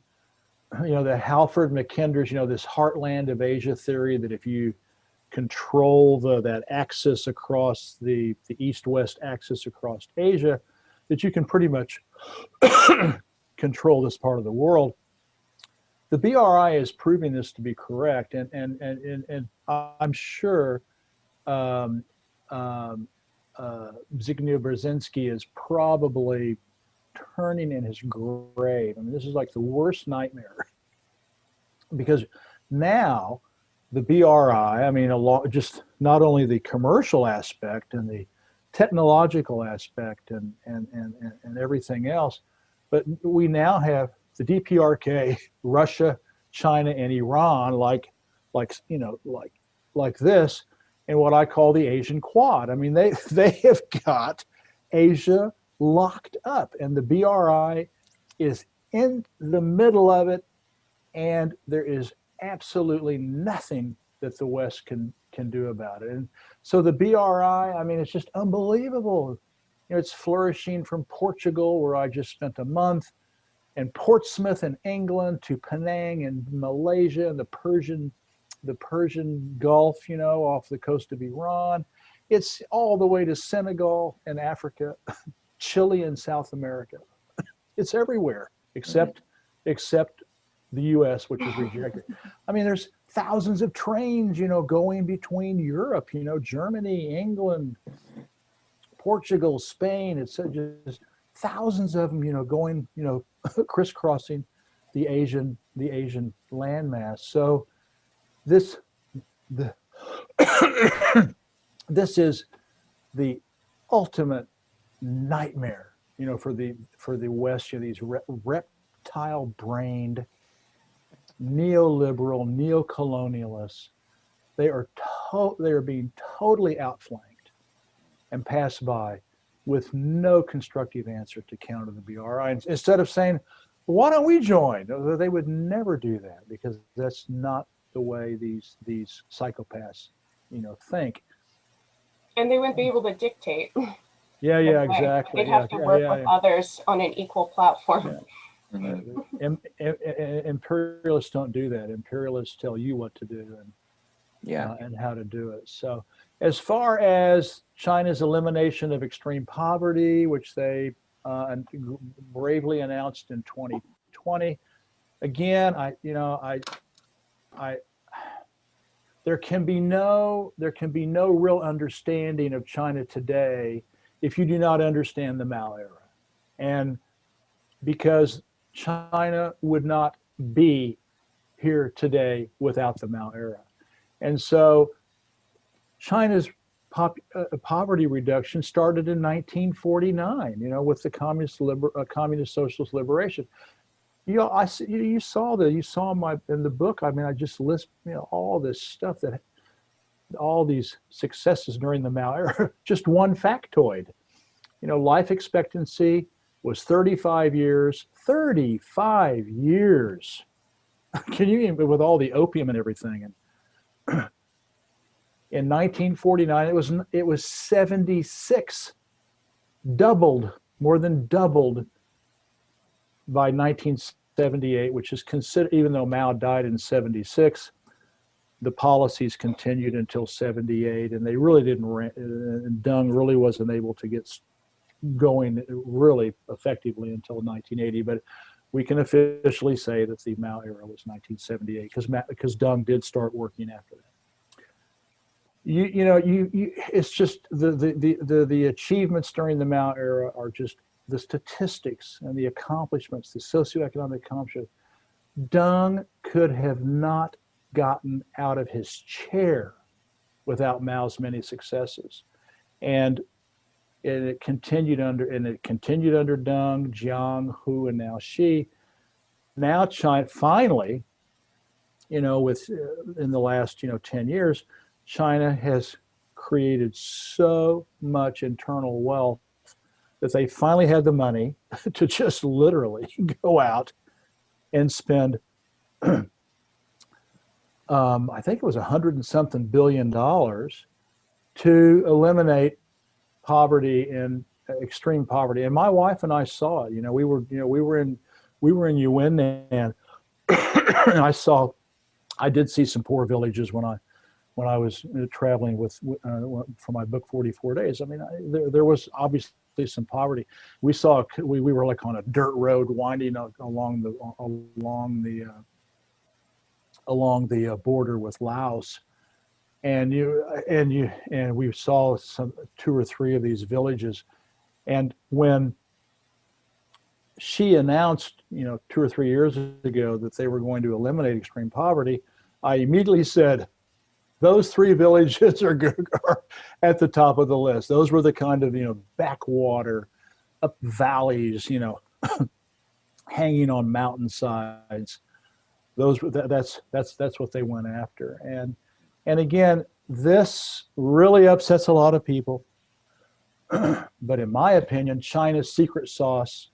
the Halford Mackinder's, this heartland of Asia theory, that if you control that axis across the east-west axis across Asia, that you can pretty much control this part of the world. The BRI is proving this to be correct, and I'm sure Zbigniew Brzezinski is probably turning in his grave. I mean, this is like the worst nightmare, because now the BRI, I mean, just not only the commercial aspect and the technological aspect and everything else, but we now have the DPRK, Russia, China, and Iran, like this, in what I call the Asian Quad. I mean, they have got Asia locked up, and the BRI is in the middle of it, and there is absolutely nothing that the West can do about it. And so the BRI, I mean, it's just unbelievable. It's flourishing from Portugal, where I just spent a month, and Portsmouth in England, to Penang in Malaysia, and the Persian Gulf, off the coast of Iran. It's all the way to Senegal and Africa, Chile and South America. It's everywhere except the US, which is rejected. I mean, there's thousands of trains, going between Europe, Germany, England, Portugal, Spain. It's just thousands of them, going, crisscrossing the Asian landmass. So this is the ultimate nightmare, for the West. These reptile-brained, neoliberal, neo-colonialists. They are being totally outflanked and passed by with no constructive answer to counter the BRI. Instead of saying, why don't we join? They would never do that, because that's not the way these psychopaths, think. And they wouldn't be able to dictate. Yeah, exactly. They'd have to work with others on an equal platform. Yeah. Imperialists don't do that. Imperialists tell you what to do and how to do it. So as far as China's elimination of extreme poverty, which they bravely announced in 2020, again, there can be no real understanding of China today if you do not understand the Mao era, and because China would not be here today without the Mao era. And so China's poverty reduction started in 1949, with the communist socialist liberation. You saw in the book. I mean, I just list, all this stuff, all these successes during the Mao era. Just one factoid, life expectancy was 35 years. 35 years. Can you even, with all the opium and everything? And in 1949, it was 76, more than doubled by 1978, which is considered, even though Mao died in 76, the policies continued until 78, and they really didn't, and Deng really wasn't able to get going really effectively until 1980. But we can officially say that the Mao era was 1978, because Deng did start working after that. It's just the achievements during the Mao era are just the statistics and the accomplishments, the socioeconomic accomplishments. Deng could have not gotten out of his chair without Mao's many successes, and it continued under Deng, Jiang, Hu, and now Xi. Now China finally, in the last 10 years, China has created so much internal wealth that they finally had the money to just literally go out and spend, I think it was $100 and something billion to eliminate poverty and extreme poverty. And my wife and I saw it. We were in Yunnan and I did see some poor villages when I was traveling for my book 44 Days. I mean, there was obviously some poverty. We were like on a dirt road winding along the border with Laos, and we saw some 2 or 3 of these villages, and when she announced 2 or 3 years ago that they were going to eliminate extreme poverty, I immediately said, those 3 villages are at the top of the list. Those were the kind of backwater, up valleys, hanging on mountainsides. That's what they went after. And again, this really upsets a lot of people. But in my opinion, China's secret sauce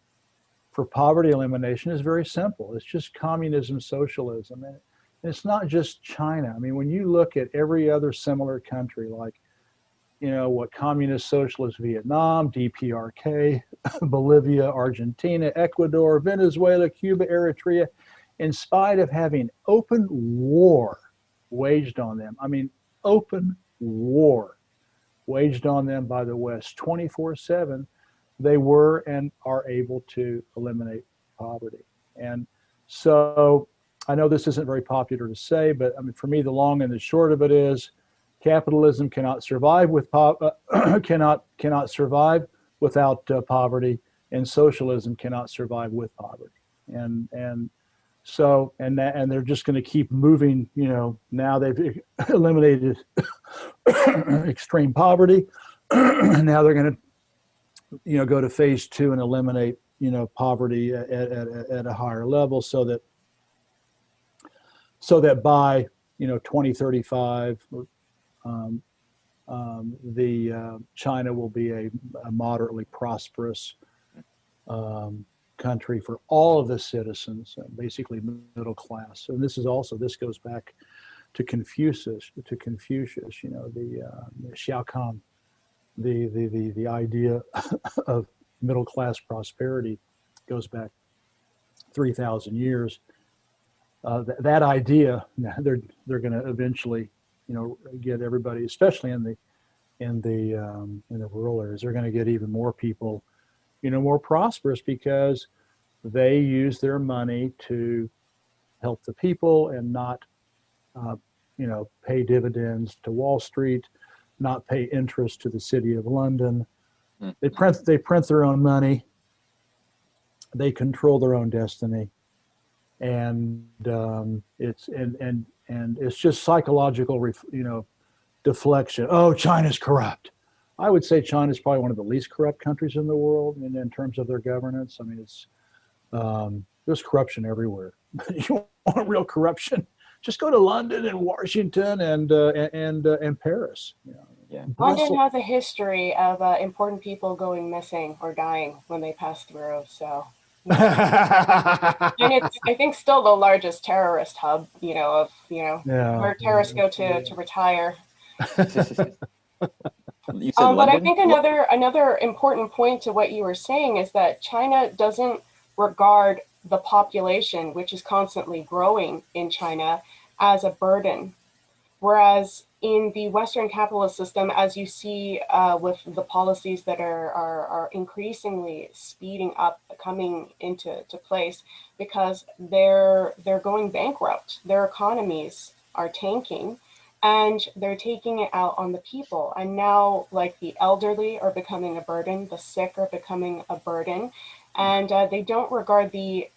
for poverty elimination is very simple. It's just communism, socialism. And it's not just China. I mean, when you look at every other similar country, like, what communist socialist Vietnam, DPRK, Bolivia, Argentina, Ecuador, Venezuela, Cuba, Eritrea, in spite of having open war waged on them, I mean, open war waged on them by the West 24/7, they were and are able to eliminate poverty. And so I know this isn't very popular to say, but I mean, for me, the long and the short of it is, capitalism cannot survive cannot survive without poverty, and socialism cannot survive with poverty. And they're just going to keep moving. Now they've eliminated extreme poverty. Now they're going to go to phase 2 and eliminate poverty at a higher level, so that by 2035, China will be a moderately prosperous country for all of the citizens, basically middle class. And this goes back to Confucius. The Xiaoping, the idea of middle class prosperity goes back 3,000 years. That idea, they're going to eventually, get everybody, especially in the rural areas, they're going to get even more people, more prosperous, because they use their money to help the people and not, pay dividends to Wall Street, not pay interest to the City of London. They print their own money. They control their own destiny. And it's just psychological, deflection. Oh, China's corrupt. I would say China's probably one of the least corrupt countries in the world in terms of their governance. I mean, there's corruption everywhere. You want real corruption? Just go to London and Washington and Paris. Yeah. London has a history of important people going missing or dying when they pass through. So. And it's, I think, still the largest terrorist hub, where terrorists go to retire. You said London? But I think another important point to what you were saying is that China doesn't regard the population, which is constantly growing in China, as a burden. Whereas in the Western capitalist system, as you see with the policies that are increasingly speeding up, coming into place, because they're going bankrupt. Their economies are tanking, and they're taking it out on the people. And now, like, the elderly are becoming a burden, the sick are becoming a burden, and they don't regard the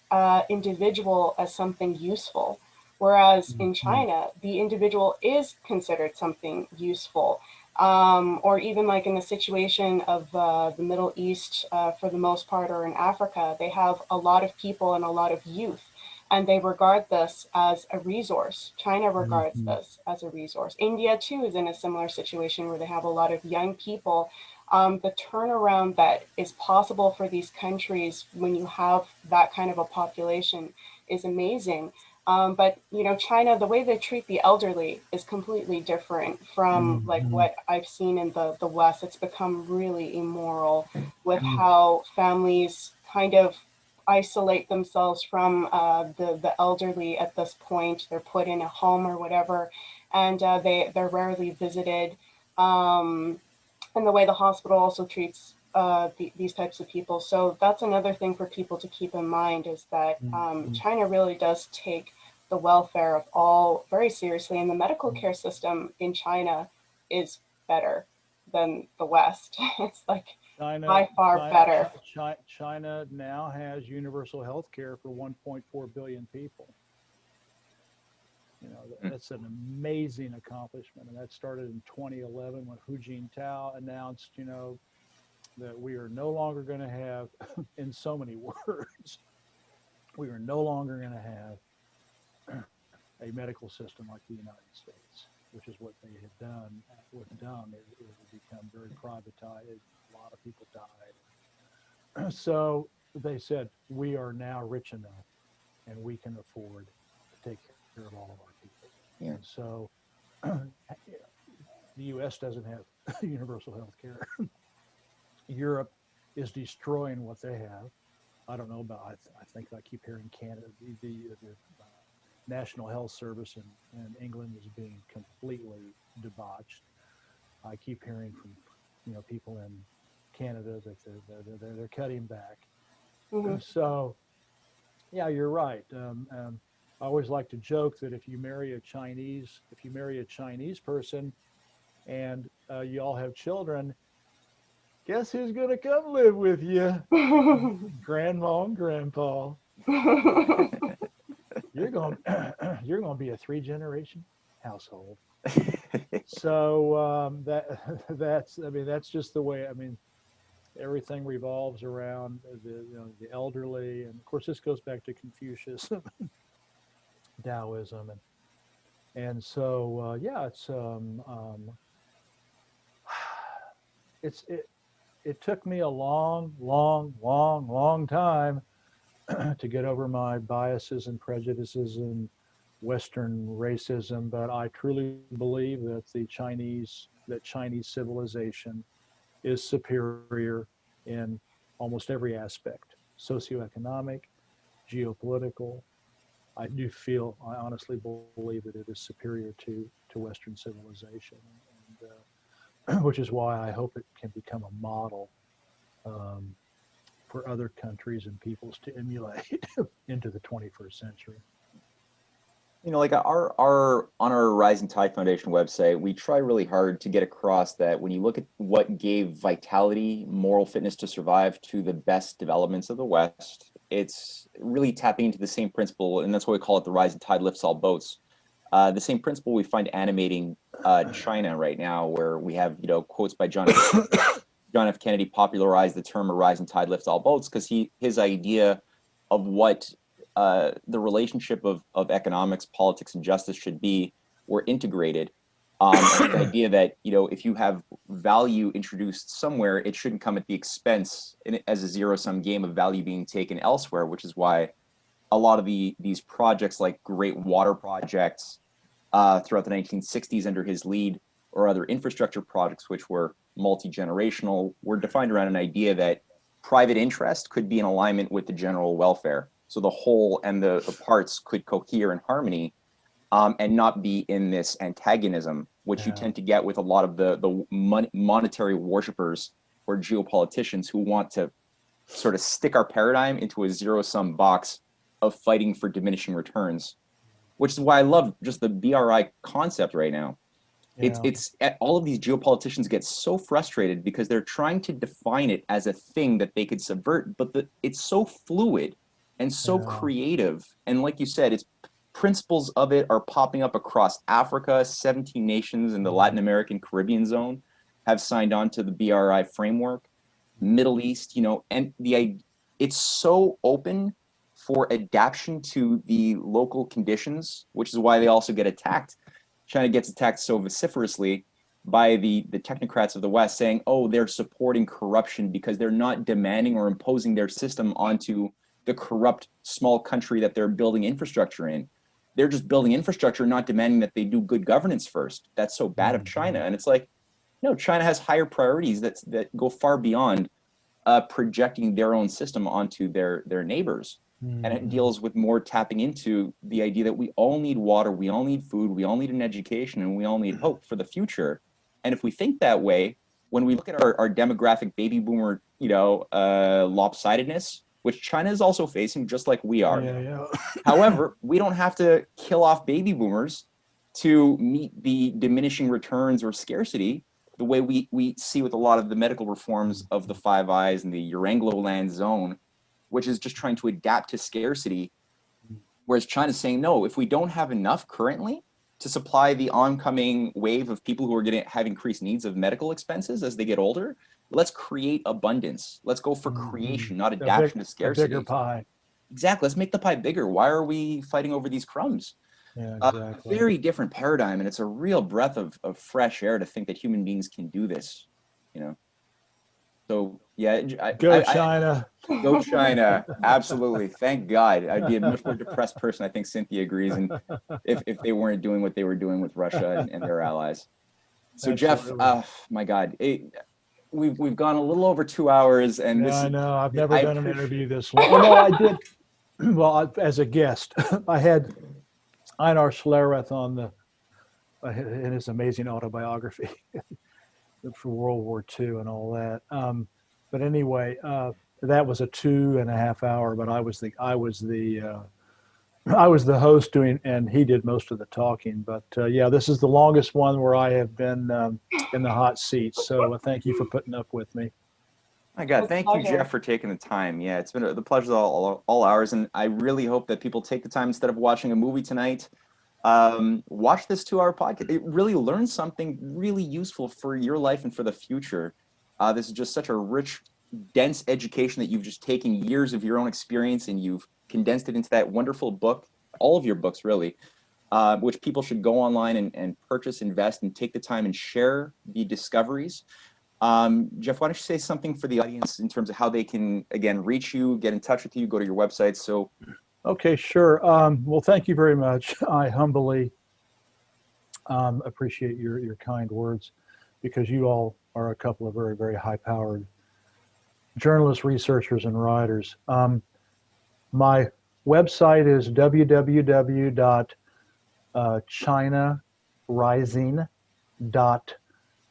individual as something useful. Whereas in China, the individual is considered something useful. Or even like in the situation of the Middle East, for the most part, or in Africa, they have a lot of people and a lot of youth, and they regard this as a resource. China regards this as a resource. India, too, is in a similar situation where they have a lot of young people. The turnaround that is possible for these countries when you have that kind of a population is amazing. But China, the way they treat the elderly is completely different from like what I've seen in the West. It's become really immoral with how families kind of isolate themselves from the elderly at this point. They're put in a home or whatever, and they're rarely visited. And the way the hospital also treats these types of people. So that's another thing for people to keep in mind, is that China really does take the welfare of all very seriously, and the medical care system in China is better than the West. It's like by far better. China now has universal health care for 1.4 billion people. You know, that's an amazing accomplishment. And that started in 2011 when Hu Jintao announced, you know, that we are no longer going to have, in so many words, we are no longer going to have a medical system like the United States, which is what they had done. What done is it had become very privatized. A lot of people died. So they said, we are now rich enough and we can afford to take care of all of our people. Yeah. And so the US doesn't have universal health care. Europe is destroying what they have. I don't know about, I think I keep hearing Canada, the National Health Service in England is being completely debauched. I keep hearing from, you know, people in Canada that they're cutting back. So, yeah, you're right. I always like to joke that if you marry a Chinese person and you all have children, guess who's going to come live with you? Grandma and grandpa. You're going to be a 3-generation household. So that's just the way. I mean, everything revolves around the elderly, and of course this goes back to Confucius, Taoism, and so it took me a long time to get over my biases and prejudices and Western racism, but I truly believe that Chinese civilization is superior in almost every aspect, socioeconomic, geopolitical. I honestly believe that it is superior to Western civilization, and which is why I hope it can become a model for other countries and peoples to emulate into the 21st century. You know, like on our Rising Tide Foundation website, we try really hard to get across that when you look at what gave vitality, moral fitness to survive to the best developments of the West, it's really tapping into the same principle, and that's why we call it the rising tide lifts all boats. The same principle we find animating China right now, where we have, you know, quotes by John F. Kennedy popularized the term "a rising tide lifts all boats" because his idea of what the relationship of economics, politics, and justice should be were integrated. And the idea that, you know, if you have value introduced somewhere, it shouldn't come at the expense as a zero-sum game of value being taken elsewhere, which is why a lot of these projects like Great Water projects throughout the 1960s under his lead, or other infrastructure projects which were multi-generational, were defined around an idea that private interest could be in alignment with the general welfare. So the whole and the parts could cohere in harmony, and not be in this antagonism, which you tend to get with a lot of the monetary worshipers or geopoliticians who want to sort of stick our paradigm into a zero-sum box of fighting for diminishing returns, which is why I love just the BRI concept right now. Yeah. It's all of these geopoliticians get so frustrated because they're trying to define it as a thing that they could subvert, but it's so fluid and so creative. And like you said, it's principles of it are popping up across Africa. 17 nations in the Latin American Caribbean zone have signed on to the BRI framework. Middle East, you know, and it's so open for adaptation to the local conditions, which is why they also get attacked. China gets attacked so vociferously by the technocrats of the West, saying, oh, they're supporting corruption because they're not demanding or imposing their system onto the corrupt small country that they're building infrastructure in. They're just building infrastructure, not demanding that they do good governance first. That's so bad of China. And it's like, no, China has higher priorities that go far beyond projecting their own system onto their neighbors. And it deals with more tapping into the idea that we all need water, we all need food, we all need an education, and we all need hope for the future. And if we think that way, when we look at our demographic baby boomer, lopsidedness, which China is also facing just like we are. Yeah. However, we don't have to kill off baby boomers to meet the diminishing returns or scarcity the way we see with a lot of the medical reforms of the Five Eyes and the Euranglo land zone, which is just trying to adapt to scarcity. Whereas China's saying, no, if we don't have enough currently to supply the oncoming wave of people who are going to have increased needs of medical expenses as they get older, let's create abundance. Let's go for creation, not adaptation to scarcity. A bigger pie. Exactly. Let's make the pie bigger. Why are we fighting over these crumbs? Yeah, exactly. A very different paradigm, and it's a real breath of fresh air to think that human beings can do this, So yeah, Go China. Go China. Absolutely. Thank God. I'd be a much more depressed person. I think Cynthia agrees. And if they weren't doing what they were doing with Russia and their allies. So Absolutely. Jeff, my God, we've gone a little over 2 hours, and Yeah, I know. I've never done an appreciate- interview this long. No, I did. Well, as a guest, I had Einar Schlereth on in his amazing autobiography for World War II and all that. But anyway, that was a 2.5 hour. But I was the host doing, and he did most of the talking. But yeah, this is the longest one where I have been in the hot seat. So thank you for putting up with me. My God, thank you, Jeff, for taking the time. Yeah, it's been the pleasure all hours, and I really hope that people take the time instead of watching a movie tonight. Watch this 2-hour podcast. It really learns something really useful for your life and for the future. This is just such a rich, dense education that you've just taken years of your own experience and you've condensed it into that wonderful book, all of your books really, which people should go online and purchase, invest, and take the time and share the discoveries. Jeff, why don't you say something for the audience in terms of how they can, again, reach you, get in touch with you, go to your website. So. Okay, sure. Well, thank you very much. I humbly appreciate your kind words, because you all are a couple of very, very high-powered journalists, researchers, and writers. My website is www.chinarising.punto,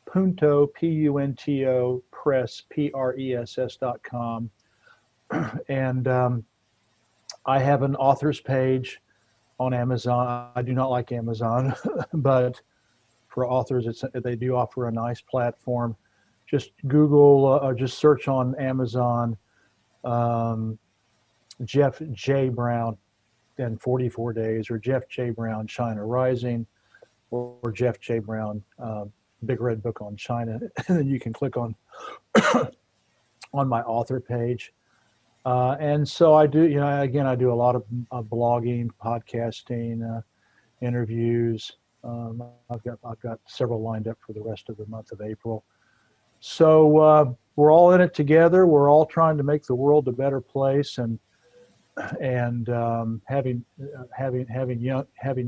Punto, press.com. And I have an author's page on Amazon. I do not like Amazon, but for authors, they do offer a nice platform. Just Google or just search on Amazon, Jeff J. Brown in 44 days, or Jeff J. Brown, China Rising, or Jeff J. Brown, Big Red Book on China. And then you can click on my author page. And so I do, again, I do a lot of blogging, podcasting, interviews. I've got several lined up for the rest of the month of April. So we're all in it together. We're all trying to make the world a better place, and having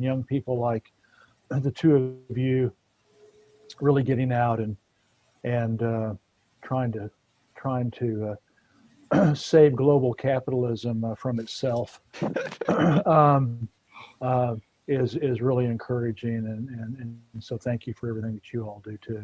young people like the two of you really getting out and trying to save global capitalism from itself is really encouraging, and so thank you for everything that you all do too.